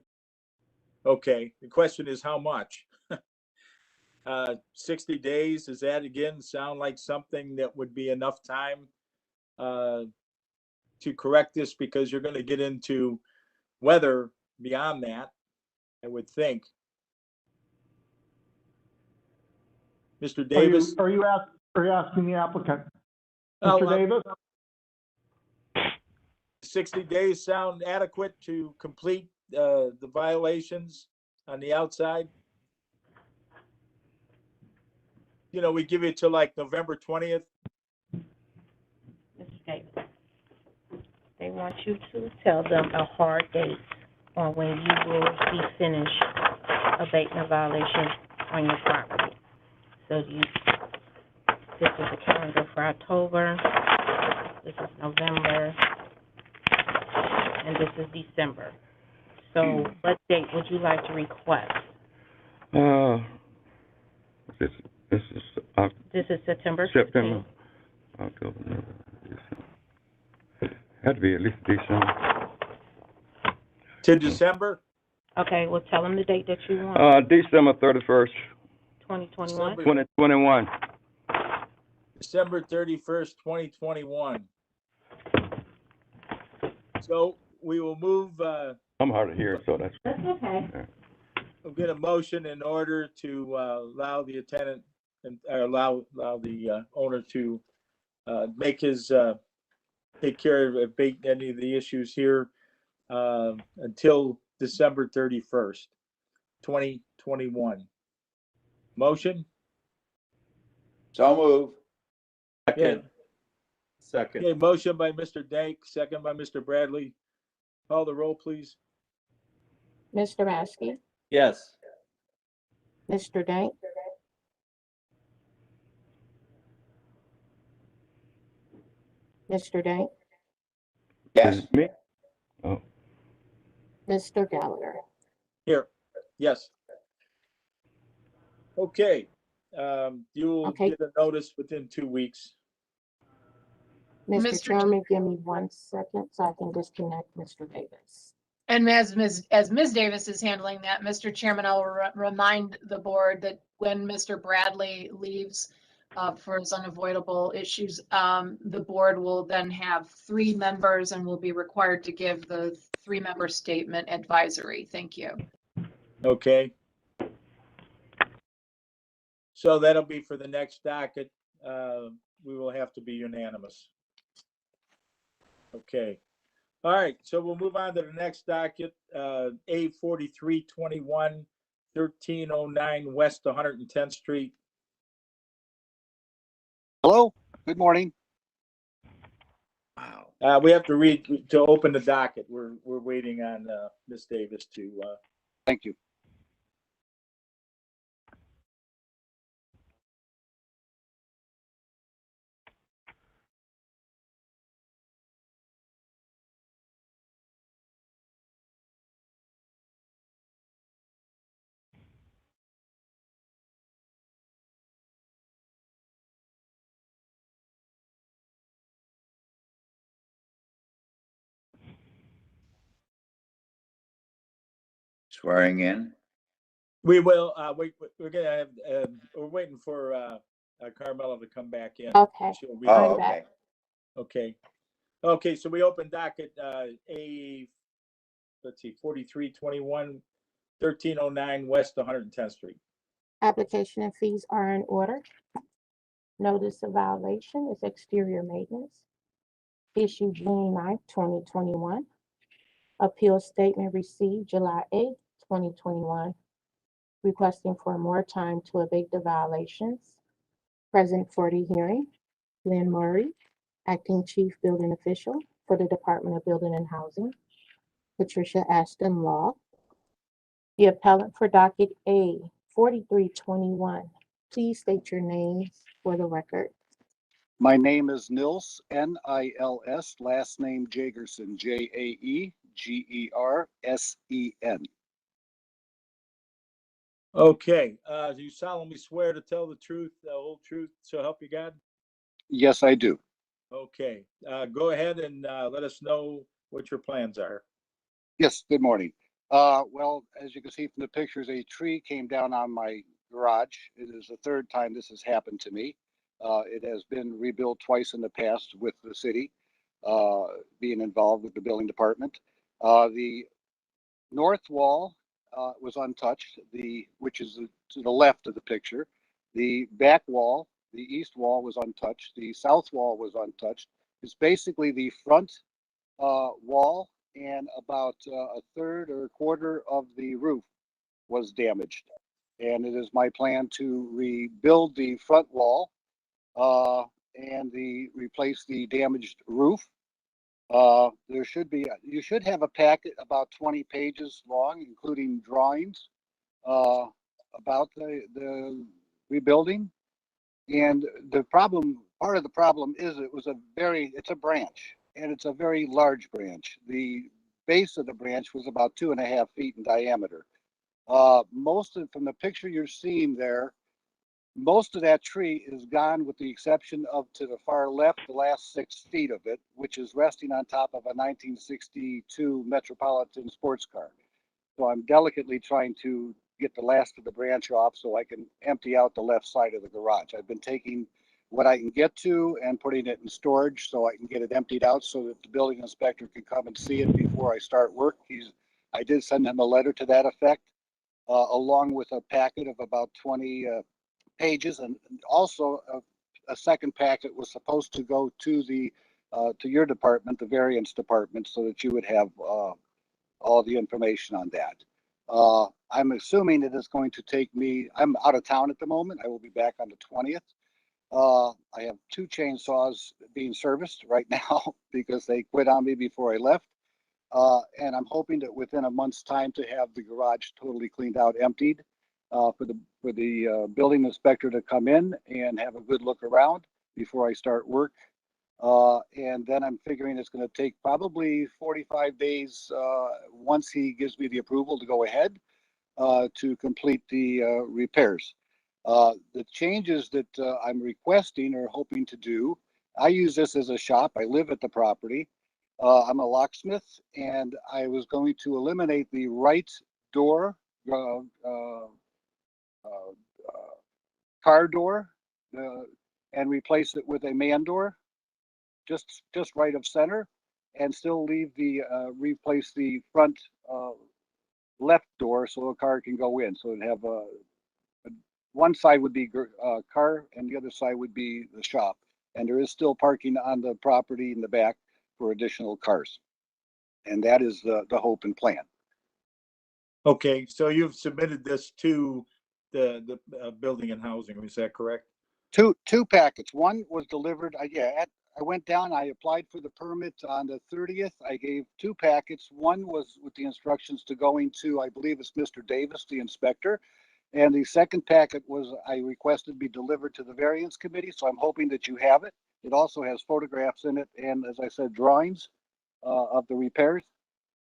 okay. The question is how much? 60 days, does that again sound like something that would be enough time to correct this? Because you're gonna get into weather beyond that, I would think. Mr. Davis? Are you asking the applicant? Oh, Mr. Davis? 60 days sound adequate to complete the violations on the outside? You know, we give you till like November 20th. Mr. Davis, they want you to tell them a hard date on when you will be finished abating a violation on your property. So this is the calendar for October, this is November, and this is December. So what date would you like to request? This is September 15th. October, November, December. Had to be at least December. To December? Okay, well, tell them the date that you want. December 31st, 2021? 2021. December 31st, 2021. So we will move, I'm hard of hearing, so that's. That's okay. we'll get a motion in order to allow the tenant and allow the owner to make his take care of abate any of the issues here until December 31st, 2021. Motion? So move. Yeah. Second. Okay, motion by Mr. Dank, second by Mr. Bradley. Call the roll, please. Mr. Maskey, Yes. Mr. Dank, Mr. Dank, Yes, Is it me? Oh, Mr. Gallagher. Here, yes. Okay, you'll Okay. get a notice within 2 weeks. Mr. Mr. Chairman, give me 1 second so I can disconnect Mr. Davis. And as Ms. Davis is handling that, Mr. Chairman, I'll remind the board that when Mr. Bradley leaves for his unavoidable issues, the board will then have 3 members and will be required to give the 3-member statement advisory. Thank you. Okay. So that'll be for the next docket. We will have to be unanimous. Okay. All right, so we'll move on to the next docket, A 4321, 1309 West 110th Street. Hello, good morning. Wow. We have to read to open the docket. We're waiting on Ms. Davis to. Thank you. swearing in. We will. We're gonna have. We're waiting for Carmella to come back in. Okay. She'll read Oh, it. okay. Okay. Okay. So we open docket A. Let's see, 4321, 1309 West 110th Street. Application and fees are in order. Notice of violation is exterior maintenance. Issued June 9th, 2021. Appeal statement received July 8th, 2021. Requesting for more time to abate the violations. Present for the hearing, Lynn Murray, Acting Chief Building Official for the Department of Building and Housing. Patricia Ashton Law. The appellant for docket A 4321. Please state your names for the record. My name is Nils, Nils, last name Jagerson, Jaegersen. Okay. Do you solemnly swear to tell the truth, the whole truth, so help you God? Yes, I do. Okay. Go ahead and let us know what your plans are. Yes, good morning. Well, as you can see from the pictures, a tree came down on my garage. It is the 3rd time this has happened to me. It has been rebuilt twice in the past with the city being involved with the building department. The north wall was untouched, which is to the left of the picture. The back wall, the east wall was untouched. The south wall was untouched. It's basically the front wall, and about a third or a quarter of the roof was damaged. And it is my plan to rebuild the front wall and replace the damaged roof. You should have a packet about 20 pages long, including drawings about the rebuilding. And part of the problem is it's a branch, and it's a very large branch. The base of the branch was about 2.5 feet in diameter. From the picture you're seeing there, most of that tree is gone with the exception of, to the far left, the last 6 feet of it, which is resting on top of a 1962 Metropolitan sports car. So I'm delicately trying to get the last of the branch off so I can empty out the left side of the garage. I've been taking what I can get to and putting it in storage so I can get it emptied out so that the building inspector can come and see it before I start work. I did send him a letter to that effect, along with a packet of about 20 pages, and also a second packet was supposed to go to your department, the variance department, so that you would have all the information on that. I'm assuming it is going to take me, I'm out of town at the moment. I will be back on the 20th. I have 2 chainsaws being serviced right now because they quit on me before I left. And I'm hoping that within a month's time to have the garage totally cleaned out, emptied, for the building inspector to come in and have a good look around before I start work. And then I'm figuring it's going to take probably 45 days once he gives me the approval to go ahead to complete the repairs. The changes that I'm requesting or hoping to do, I use this as a shop. I live at the property. I'm a locksmith, and I was going to eliminate the right door, car door, and replace it with a man door, just right of center, and still leave the replace the front left door so a car can go in. So it'd have one side would be car, and the other side would be the shop. And there is still parking on the property in the back for additional cars. And that is the hope and plan. Okay, so you've submitted this to the Building and Housing, is that correct? Two packets. One was delivered. I went down. I applied for the permit on the 30th. I gave 2 packets. One was with the instructions to going to, I believe it's Mr. Davis, the inspector. And the second packet was I requested be delivered to the variance committee. So I'm hoping that you have it. It also has photographs in it, and as I said, drawings of the repairs.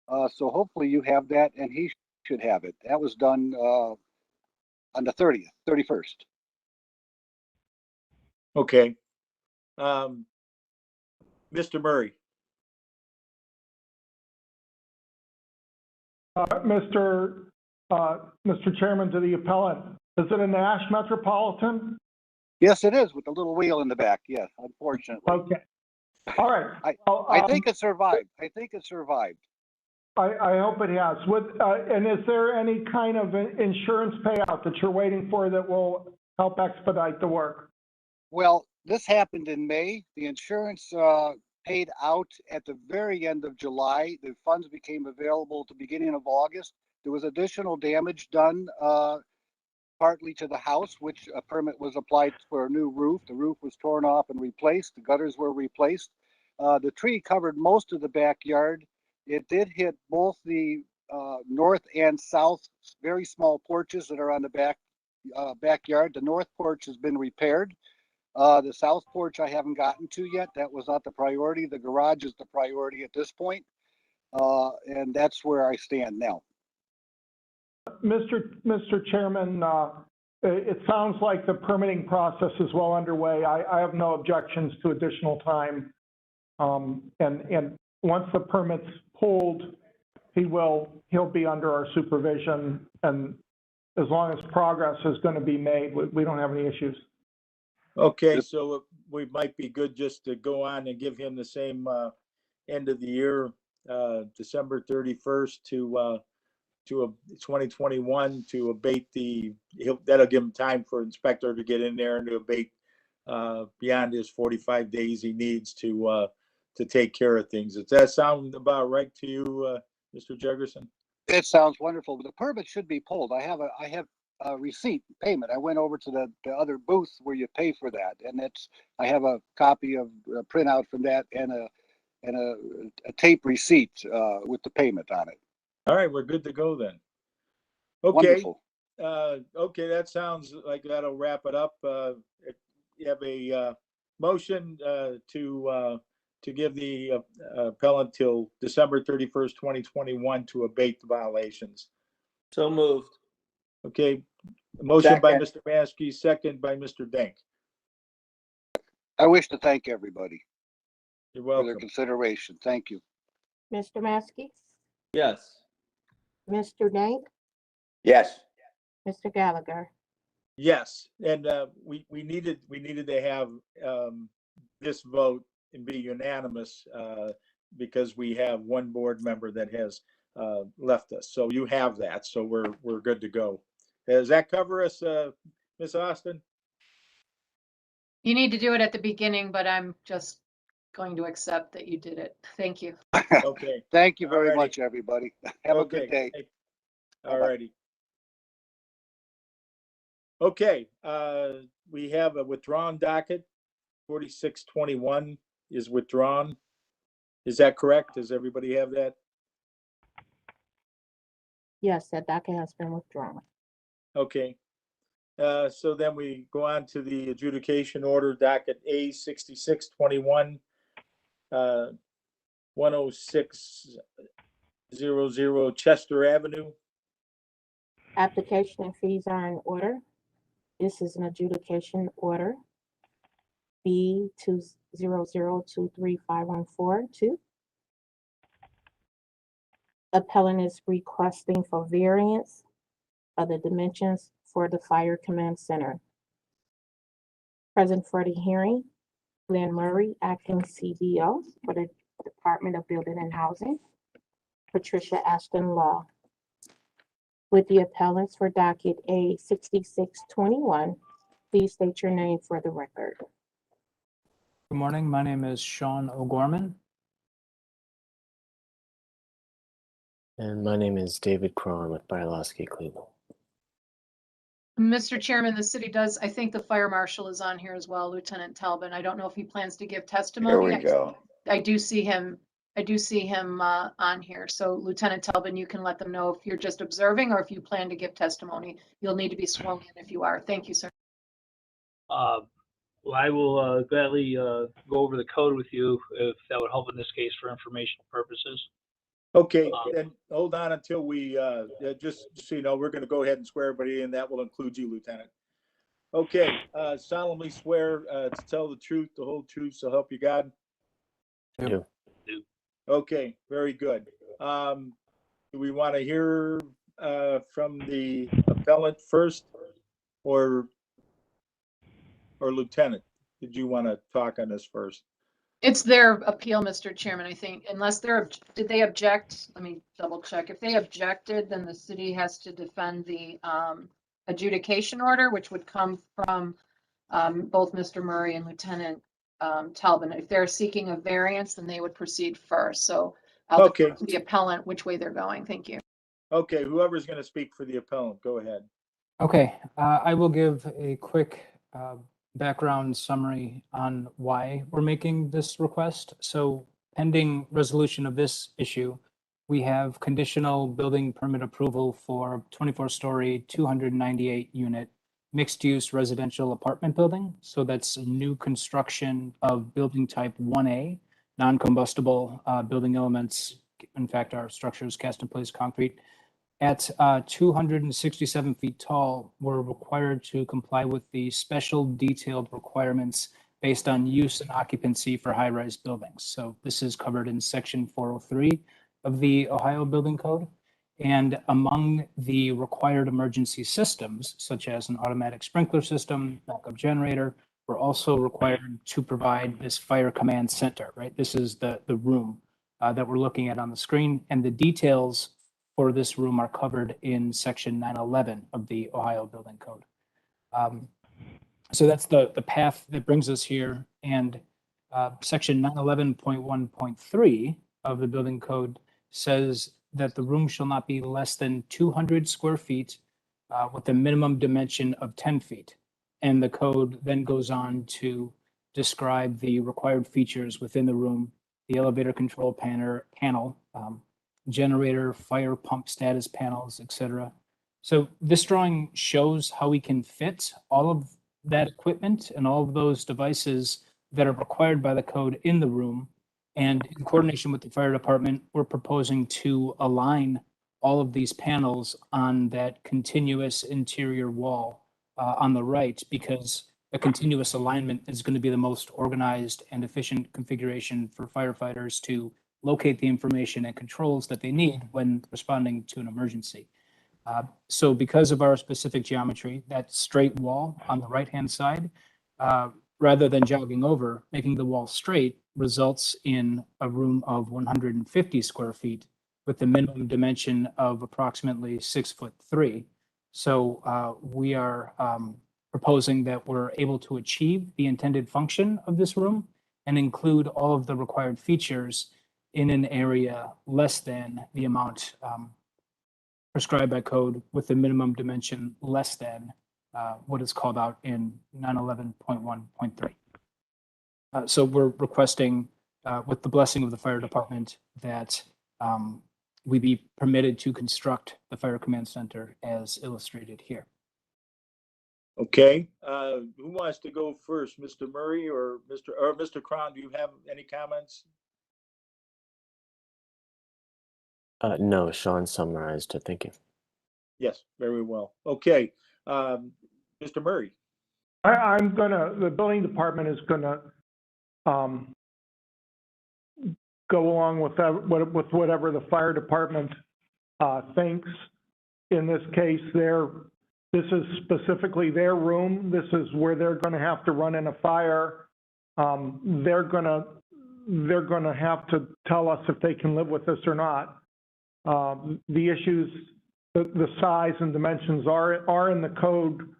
So hopefully you have that, and he should have it. That was done on the 30th, 31st. Okay. Mr. Murray. Mr. Chairman, to the appellant, is it a Nash Metropolitan? Yes, it is, with the little wheel in the back. Yes, unfortunately. Okay. All right. I think it survived. I think it survived. I hope it has. And is there any kind of insurance payout that you're waiting for that will help expedite the work? Well, this happened in May. The insurance paid out at the very end of July. The funds became available at the beginning of August. There was additional damage done partly to the house, which a permit was applied for a new roof. The roof was torn off and replaced. The gutters were replaced. The tree covered most of the backyard. It did hit both the north and south very small porches that are on the backyard. The north porch has been repaired. The south porch I haven't gotten to yet. That was not the priority. The garage is the priority at this point. And that's where I stand now. Mr. Chairman, it sounds like the permitting process is well underway. I have no objections to additional time. And once the permit's pulled, he'll be under our supervision. And as long as progress is going to be made, we don't have any issues. Okay, so we might be good just to go on and give him the same end of the year, December 31st to 2021 to abate that'll give him time for inspector to get in there and to abate beyond his 45 days he needs to take care of things. Does that sound about right to you, Mr. Jeggerson? It sounds wonderful. The permit should be pulled. I have a receipt payment. I went over to the other booth where you pay for that, and I have a copy of a printout from that and a tape receipt with the payment on it. All right, we're good to go then. Okay. Wonderful. Okay, that sounds like that'll wrap it up. You have a motion to give the appellant till December 31st, 2021 to abate the violations. So moved. Okay, motion by Second. Mr. Maskey, second by Mr. Denk. I wish to thank everybody You're for their welcome. consideration. Thank you. Mr. Maskey, Yes. Mr. Dank, Yes. Mr. Gallagher. Yes, and we needed to have this vote and be unanimous because we have one board member that has left us. So you have that. So we're good to go. Does that cover us, Ms. Austin? You need to do it at the beginning, but I'm just going to accept that you did it. Thank you. Okay. Thank you very Alrighty. much, everybody. Have a good day. All righty. Okay, we have a withdrawn docket. 4621 is withdrawn. Is that correct? Does everybody have that? Yes, that docket has been withdrawn. Okay. So then we go on to the adjudication order, docket A 6621, 10600 Chester Avenue. Application and fees are in order. This is an adjudication order. B 200235142. Appellant is requesting for variance of the dimensions for the Fire Command Center. Present for the hearing, Glenn Murray, acting CDO for the Department of Building and Housing, Patricia Ashton Law. With the appellants for docket A 6621, please state your name for the record. Good morning. My name is Sean O'Gorman. And my name is David Cron with Bialowski Cleveland. Mr. Chairman, the city does, I think the fire marshal is on here as well, Lieutenant Talbot. I don't know if he plans to give testimony. There we go. I do see him on here. So Lieutenant Talbot, you can let them know if you're just observing or if you plan to give testimony. You'll need to be sworn in if you are. Thank you, sir. Well, I will gladly go over the code with you if that would help in this case for informational purposes. Okay, then hold on until we, just so you know, we're going to go ahead and swear everybody in. That will include you, Lieutenant. Okay, solemnly swear to tell the truth, the whole truth, so help you God. Do. Okay, very good. Do we want to hear from the appellant first, or Lieutenant? Did you want to talk on this first? It's their appeal, Mr. Chairman, I think, unless did they object? Let me double check. If they objected, then the city has to defend the adjudication order, which would come from both Mr. Murray and Lieutenant Talbot. If they're seeking a variance, then they would proceed first. So I'll defer to the appellant which way they're going. Thank you. Okay, whoever's going to speak for the appellant, go ahead. Okay, I will give a quick background summary on why we're making this request. So pending resolution of this issue, we have conditional building permit approval for 24-story, 298 unit mixed-use residential apartment building. So that's a new construction of building type 1A, non-combustible building elements. In fact, our structure is cast in place concrete. At 267 feet tall, we're required to comply with the special detailed requirements based on use and occupancy for high-rise buildings. So this is covered in section 403 of the Ohio Building Code. And among the required emergency systems, such as an automatic sprinkler system, backup generator, we're also required to provide this fire command center, right? This is the room that we're looking at on the screen, and the details for this room are covered in section 911 of the Ohio Building Code. So that's the path that brings us here. And section 911.1.3 of the Building Code says that the room shall not be less than 200 square feet with a minimum dimension of 10 feet. And the code then goes on to describe the required features within the room, the elevator control panel, generator, fire pump status panels, etc. So this drawing shows how we can fit all of that equipment and all of those devices that are required by the code in the room. And in coordination with the fire department, we're proposing to align all of these panels on that continuous interior wall on the right, because a continuous alignment is going to be the most organized and efficient configuration for firefighters to locate the information and controls that they need when responding to an emergency. So because of our specific geometry, that straight wall on the right-hand side, rather than jogging over, making the wall straight results in a room of 150 square feet with the minimum dimension of approximately 6'3". So we are proposing that we're able to achieve the intended function of this room and include all of the required features in an area less than the amount prescribed by code, with the minimum dimension less than what is called out in 911.1.3. So we're requesting, with the blessing of the fire department, that we be permitted to construct the fire command center as illustrated here. Okay, who wants to go first, Mr. Murray or Mr. Cron? Do you have any comments? No, Sean summarized it. Thank you. Yes, very well. Okay, Mr. Murray. The building department is gonna go along with that, with whatever the fire department thinks. In this case, this is specifically their room. This is where they're gonna have to run in a fire. They're gonna have to tell us if they can live with this or not. The issues, the size and dimensions are in the code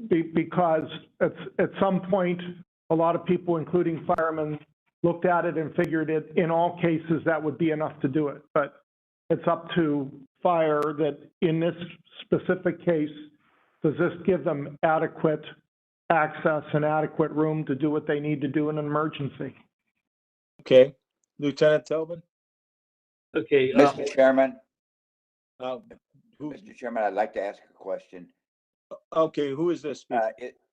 because at some point, a lot of people, including firemen, looked at it and figured it, in all cases, that would be enough to do it. But it's up to fire that in this specific case, does this give them adequate access and adequate room to do what they need to do in an emergency? Okay, Lieutenant Tobin. Okay. Mr. Chairman. Mr. Chairman, I'd like to ask a question. Okay, who is this?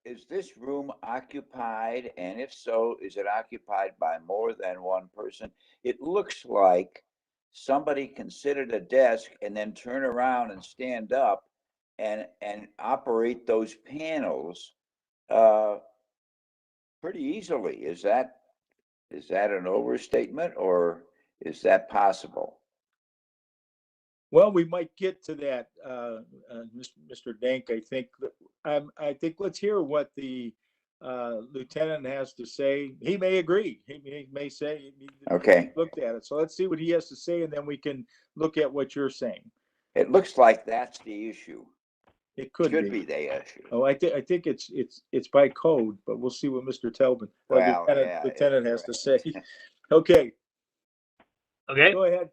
Is this room occupied? And if so, is it occupied by more than one person? It looks like somebody can sit at a desk and then turn around and stand up and operate those panels pretty easily. Is that an overstatement, or is that possible? Well, we might get to that, Mr. Dank. I think let's hear what the lieutenant has to say. He may agree. He may say Okay. Looked at it. So let's see what he has to say, and then we can look at what you're saying. It looks like that's the issue. It could be the issue. Oh, I think it's by code, but we'll see what Mr. Tobin, Well, lieutenant has to say. Okay. Okay. Go ahead.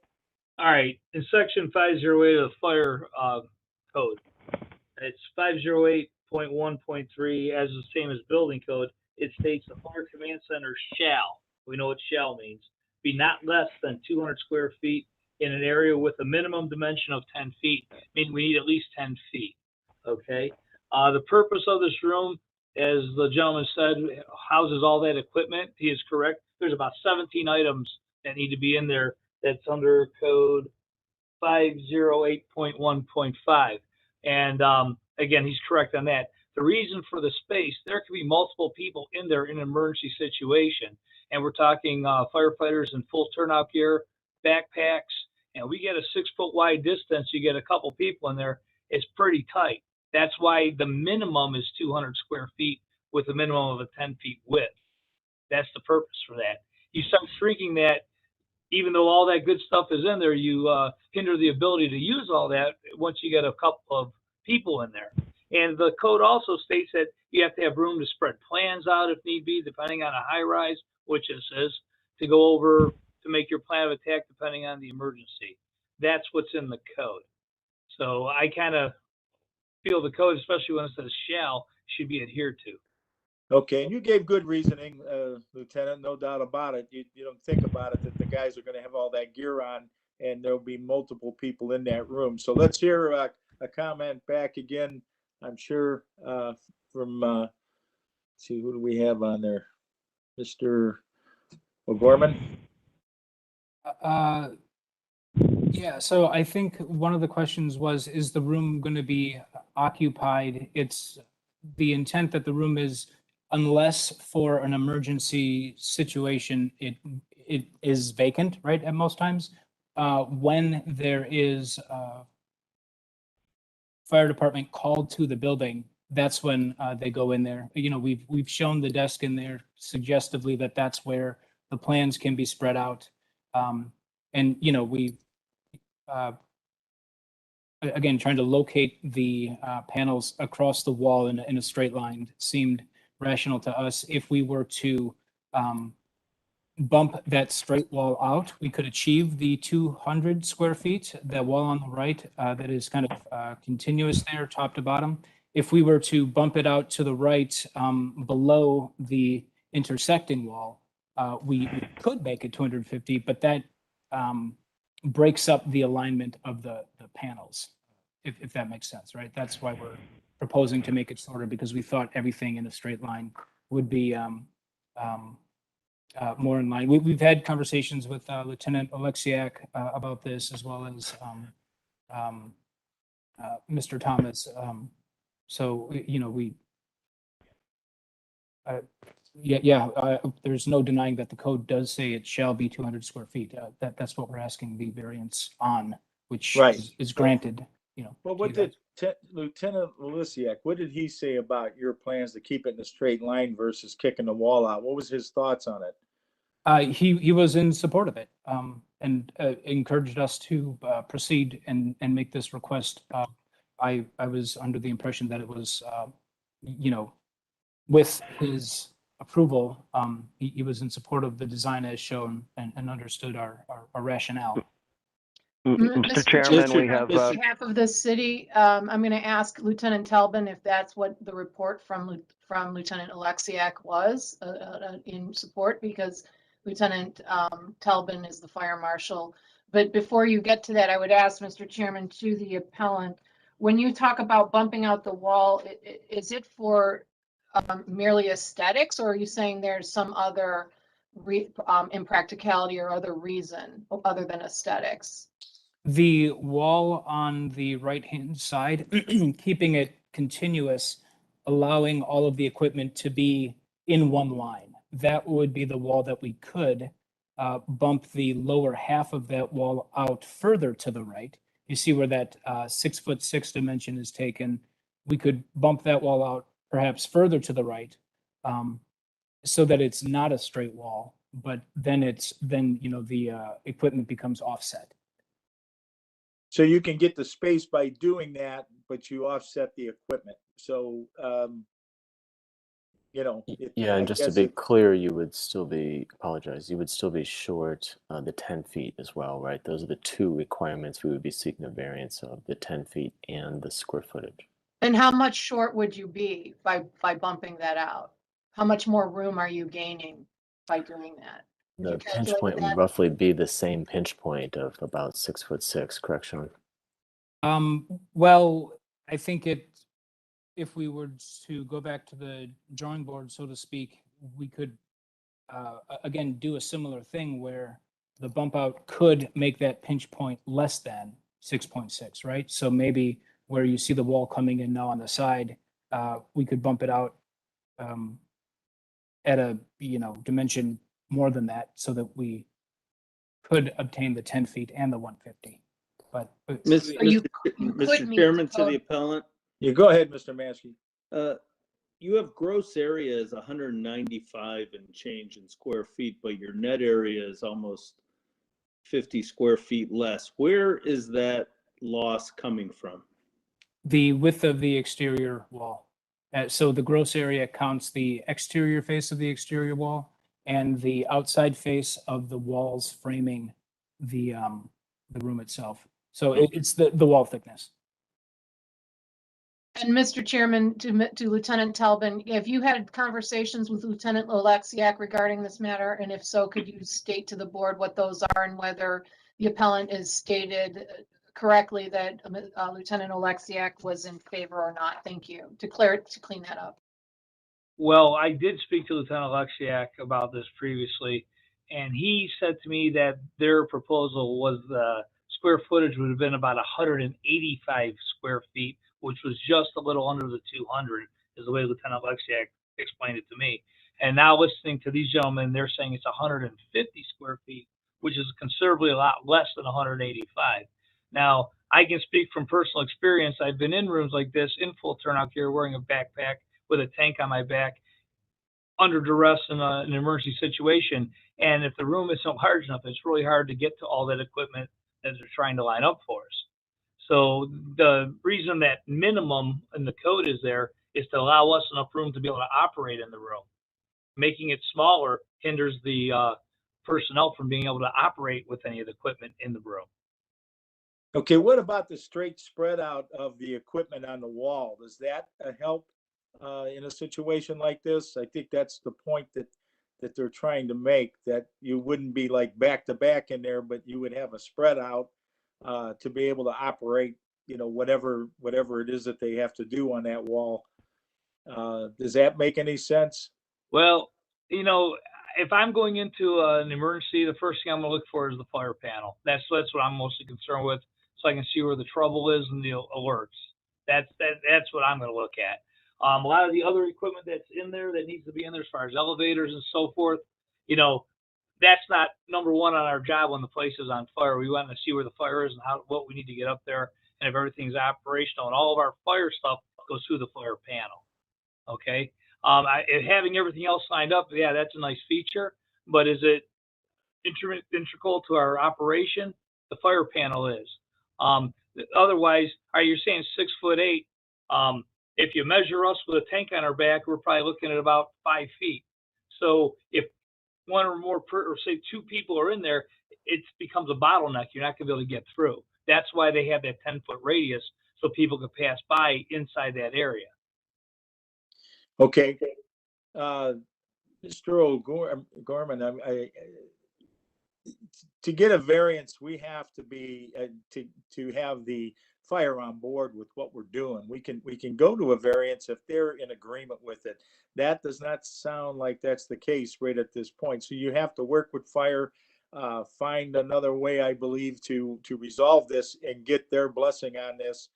All right. In section 508 of the fire code, it's 508.1.3, as the same as building code. It states the fire command center shall, we know what shall means, be not less than 200 square feet in an area with a minimum dimension of 10 feet, meaning we need at least 10 feet. Okay. The purpose of this room, as the gentleman said, houses all that equipment. He is correct. There's about 17 items that need to be in there. That's under code 508.1.5. And again, he's correct on that. The reason for the space, there could be multiple people in there in an emergency situation. And we're talking firefighters in full turnout gear, backpacks, and we get a 6-foot wide distance. You get a couple people in there. It's pretty tight. That's why the minimum is 200 square feet with a minimum of a 10 feet width. That's the purpose for that. You start shrinking that, even though all that good stuff is in there, you hinder the ability to use all that once you get a couple of people in there. And the code also states that you have to have room to spread plans out if need be, depending on a high rise, which this is, to go over to make your plan of attack depending on the emergency. That's what's in the code. So I kind of feel the code, especially when it says shall, should be adhered to. Okay, and you gave good reasoning, Lieutenant, no doubt about it. You don't think about it that the guys are going to have all that gear on, and there'll be multiple people in that room. So let's hear a comment back again. I'm sure from let's see, who do we have on there? Mr. O'Gorman. Yeah, so I think one of the questions was, is the room going to be occupied? It's the intent that the room is, unless for an emergency situation, it is vacant, right, at most times. When there is fire department called to the building, that's when they go in there. You know, we've shown the desk in there suggestively that that's where the plans can be spread out. And, you know, we, again, trying to locate the panels across the wall in a straight line seemed rational to us. If we were to bump that straight wall out, we could achieve the 200 square feet, that wall on the right that is kind of continuous there, top to bottom. if we were to bump it out to the right below the intersecting wall, we could make it 250, but that breaks up the alignment of the panels, if that makes sense, right? That's why we're proposing to make it shorter, because we thought everything in a straight line would be more in line. We've had conversations with Lieutenant Alexiak about this, as well as Mr. Thomas. So, you know, there's no denying that the code does say it shall be 200 square feet. That's what we're asking the variance on, which Right. is granted, you know. Well, what did Lieutenant Lisiak, what did he say about your plans to keep it in a straight line versus kicking the wall out? What was his thoughts on it? He was in support of it, and encouraged us to proceed and make this request. I was under the impression that it was, you know, with his approval, he was in support of the design as shown and understood our rationale. Mr. Chairman, we have. On behalf of the city, I'm going to ask Lieutenant Talbin if that's what the report from Lieutenant Alexiak was in support, because Lieutenant Talbin is the fire marshal. But before you get to that, I would ask, Mr. Chairman, to the appellant, when you talk about bumping out the wall, is it for merely aesthetics, or are you saying there's some other impracticality or other reason other than aesthetics? The wall on the right-hand side, keeping it continuous, allowing all of the equipment to be in one line. That would be the wall that we could bump the lower half of that wall out further to the right. You see where that 6'6" dimension is taken. We could bump that wall out perhaps further to the right, so that it's not a straight wall, but then you know, the equipment becomes offset. So you can get the space by doing that, but you offset the equipment. So, you know. Yeah, and just to be clear, you would still be, you would still be short the 10 feet as well, right? Those are the two requirements we would be seeking a variance of, the 10 feet and the square footage. And how much short would you be by bumping that out? How much more room are you gaining by doing that? The pinch point would roughly be the same pinch point of about 6'6", correct, Sean? Well, I think if we were to go back to the drawing board, so to speak, we could again do a similar thing where the bump out could make that pinch point less than 6.6, right? So maybe where you see the wall coming in now on the side, we could bump it out at a, you know, dimension more than that, so that we could obtain the 10 feet and the 150. But Mr. Chairman, to the appellant. You go ahead, Mr. Maskey. You have gross area is 195 and change in square feet, but your net area is almost 50 square feet less. Where is that loss coming from? The width of the exterior wall. So the gross area counts the exterior face of the exterior wall and the outside face of the walls framing the room itself. So it's the wall thickness. And Mr. Chairman, to Lieutenant Talbin, have you had conversations with Lieutenant Oleksiak regarding this matter? And if so, could you state to the board what those are and whether the appellant is stated correctly that Lieutenant Oleksiak was in favor or not? Thank you. To clean that up. Well, I did speak to Lieutenant Alexiak about this previously, and he said to me that their proposal was the square footage would have been about 185 square feet, which was just a little under the 200, is the way Lieutenant Alexiak explained it to me. And now listening to these gentlemen, they're saying it's 150 square feet, which is considerably a lot less than 185. Now, I can speak from personal experience. I've been in rooms like this in full turnout gear, wearing a backpack with a tank on my back, under duress in an emergency situation. And if the room isn't large enough, it's really hard to get to all that equipment that they're trying to line up for us. So the reason that minimum in the code is there is to allow us enough room to be able to operate in the room. Making it smaller hinders the personnel from being able to operate with any of the equipment in the room. Okay, what about the straight spread out of the equipment on the wall? Does that help in a situation like this? I think that's the point that they're trying to make, that you wouldn't be like back to back in there, but you would have a spread out to be able to operate, whatever it is that they have to do on that wall. Does that make any sense? Well, if I'm going into an emergency, the first thing I'm going to look for is the fire panel. That's what I'm mostly concerned with, so I can see where the trouble is and the alerts. That's what I'm going to look at. A lot of the other equipment that's in there that needs to be in there, as far as elevators and so forth, that's not number one on our job when the place is on fire. We want to see where the fire is and what we need to get up there, and if everything's operational. And all of our fire stuff goes through the fire panel. Okay. Having everything else signed up, yeah, that's a nice feature, but is it integral to our operation? The fire panel is. Otherwise, are you saying 6'8"? If you measure us with a tank on our back, we're probably looking at about 5 feet. So if one or more, or say 2 people are in there, it becomes a bottleneck. You're not going to be able to get through. That's why they have that 10-foot radius, so people can pass by inside that area. Okay. Mr. O'Gorman, to get a variance, we have to be to have the fire on board with what we're doing. We can go to a variance if they're in agreement with it. That does not sound like that's the case right at this point. So you have to work with fire, find another way, I believe, to resolve this and get their blessing on this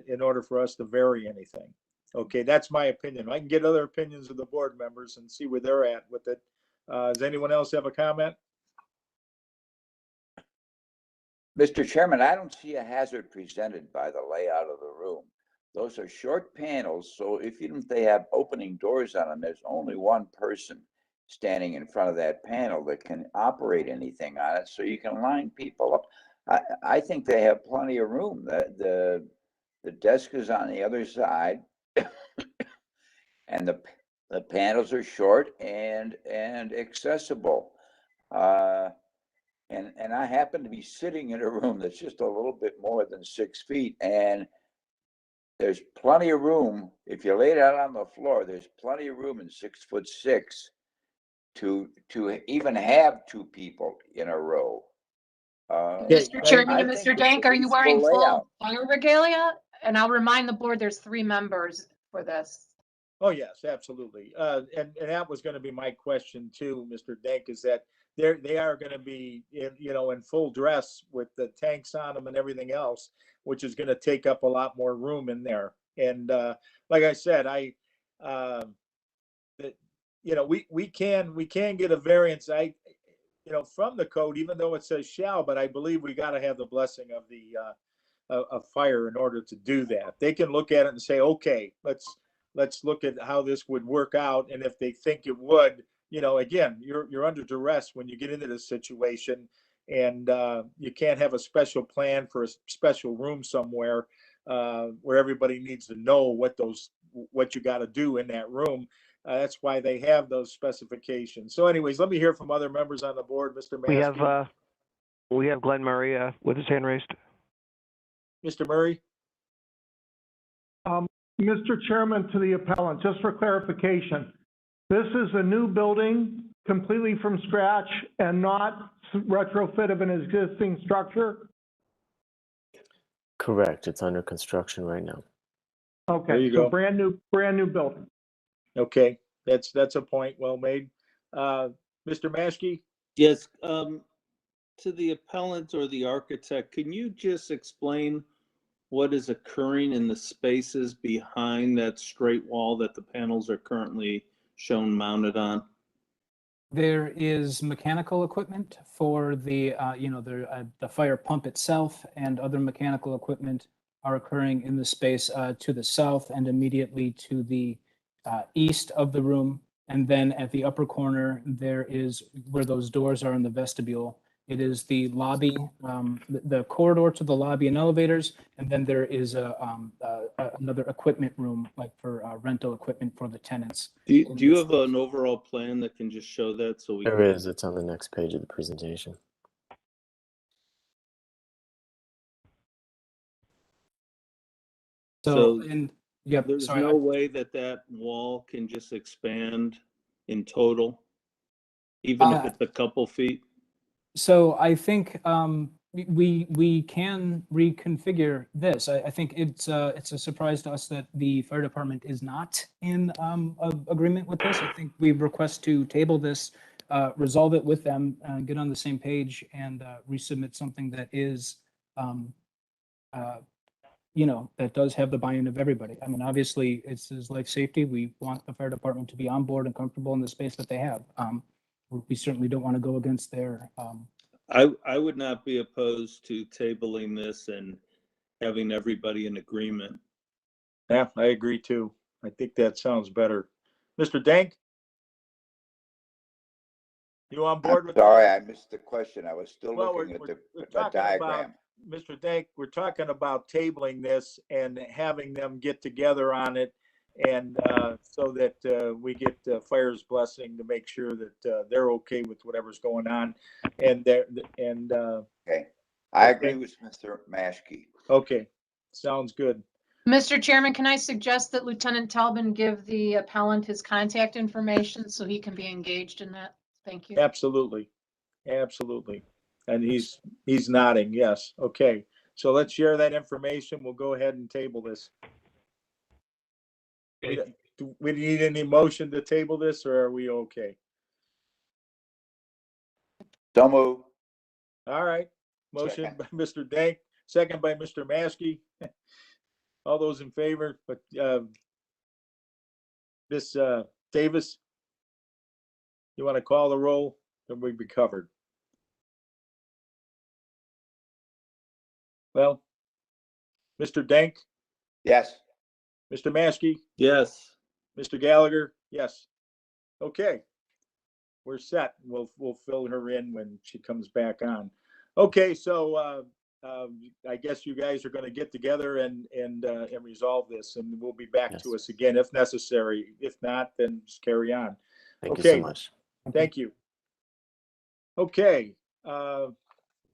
in order for us to vary anything. Okay, that's my opinion. I can get other opinions of the board members and see where they're at with it. Does anyone else have a comment? Mr. Chairman, I don't see a hazard presented by the layout of the room. Those are short panels, so even if they have opening doors on them, there's only one person standing in front of that panel that can operate anything on it, so you can line people up. I think they have plenty of room. The desk is on the other side, and the panels are short and accessible. And I happen to be sitting in a room that's just a little bit more than 6 feet, and there's plenty of room. If you lay it out on the floor, there's plenty of room in 6'6" to even have 2 people in a row. Mr. Chairman and I think Mr. it's a Dank, are you reasonable wearing layout. full fire regalia? And I'll remind the board, there's 3 members for this. Oh, yes, absolutely. And that was going to be my question too, Mr. Dank, is that they are going to be in full dress with the tanks on them and everything else, which is going to take up a lot more room in there. And like I said, we can get a variance. From the code, even though it says shall, but I believe we got to have the blessing of the of fire in order to do that. They can look at it and say, okay, let's look at how this would work out. And if they think it would, again, you're under duress when you get into this situation, and you can't have a special plan for a special room somewhere where everybody needs to know what you got to do in that room. That's why they have those specifications. So anyways, let me hear from other members on the board. Mr. Maskey. We have Glenn Murray with his hand raised. Mr. Murray? Mr. Chairman, to the appellant, just for clarification, this is a new building completely from scratch and not retrofit of an existing structure? Correct. It's under construction right now. There Okay, you so go. brand new building. Okay, that's a point well made. Mr. Maskey? Yes, to the appellant or the architect, can you just explain what is occurring in the spaces behind that straight wall that the panels are currently shown mounted on? There is mechanical equipment for the fire pump itself, and other mechanical equipment are occurring in the space to the south and immediately to the east of the room. And then at the upper corner, there is where those doors are in the vestibule. It is the lobby, the corridor to the lobby and elevators, and then there is another equipment room, like for rental equipment for the tenants. Do you have an overall plan that can just show that so we There can... is. It's on the next page of the presentation. So And, yep, there's sorry, no way that that wall can just expand in total, even if it's a couple feet? So I think we can reconfigure this. I think it's a surprise to us that the fire department is not in agreement with this. I think we request to table this, resolve it with them, get on the same page, and resubmit something that is, you know, that does have the buy-in of everybody. I mean, obviously, it's life safety. We want the fire department to be on board and comfortable in the space that they have. We certainly don't want to go against their I would not be opposed to tabling this and having everybody in agreement. Yeah, I agree too. I think that sounds better. Mr. Dank? You on board with? Sorry, I missed the question. I was still Well, looking at we're the talking about, diagram. Mr. Dank, we're talking about tabling this and having them get together on it. And so that we get fire's blessing to make sure that they're okay with whatever's going on. And Okay, I agree with Mr. Maschke. okay, sounds good. Mr. Chairman, can I suggest that Lieutenant Talbot give the appellant his contact information so he can be engaged in that? Thank you. Absolutely, absolutely. And he's nodding, yes. Okay, so let's share that information. We'll go ahead and table this. Do we need any motion to table this, or are we okay? So move. All right, motion by Mr. Dank, second by Mr. Maskey. All those in favor, but Ms. Davis, you want to call the roll? Then we'd be covered. Well, Mr. Dank, Yes. Mr. Maskey, Yes. Mr. Gallagher, yes. Okay, we're set. We'll fill her in when she comes back on. Okay, so I guess you guys are going to get together and resolve this, and we'll be back to us again if necessary. If not, then just carry on. Thank you so much. Thank you. Okay, are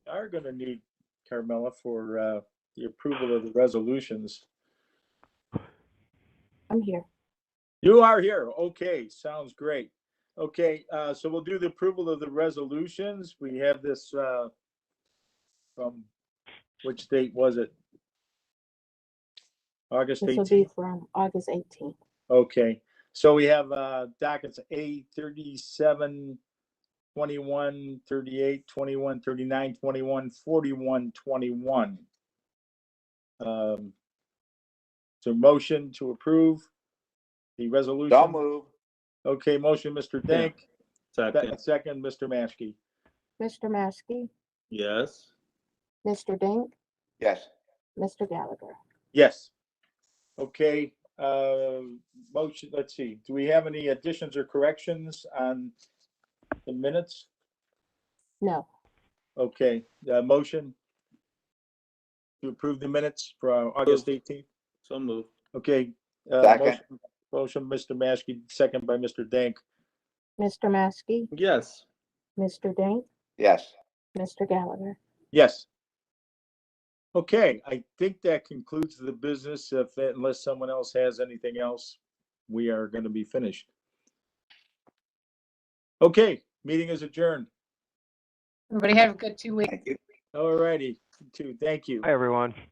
going to need Carmela for the approval of the resolutions. I'm here. You are here. Okay, sounds great. Okay, so we'll do the approval of the resolutions. We have this from which date was it? August This will be 18th? from August 18th. Okay, so we have dockets A 37, 21, 38, 21, 39, 21, 41, 21. So motion to approve the resolution. So move. Okay, motion, Mr. Dank. Second. Second, Mr. Maskey. Mr. Maskey, Yes. Mr. Dink, Yes. Mr. Gallagher. Yes. Okay, motion, let's see, do we have any additions or corrections on the minutes? No. Okay, motion to approve the minutes for August 18th? So moved. Okay. Second. Motion, Mr. Maskey, second by Mr. Dank. Mr. Maskey, Yes. Mr. Dink, Yes. Mr. Gallagher. Yes. Okay, I think that concludes the business. Unless someone else has anything else, we are going to be finished. Okay, meeting is adjourned. Everybody have a good 2 weeks. Thank you. All righty, thank you. Hi, everyone.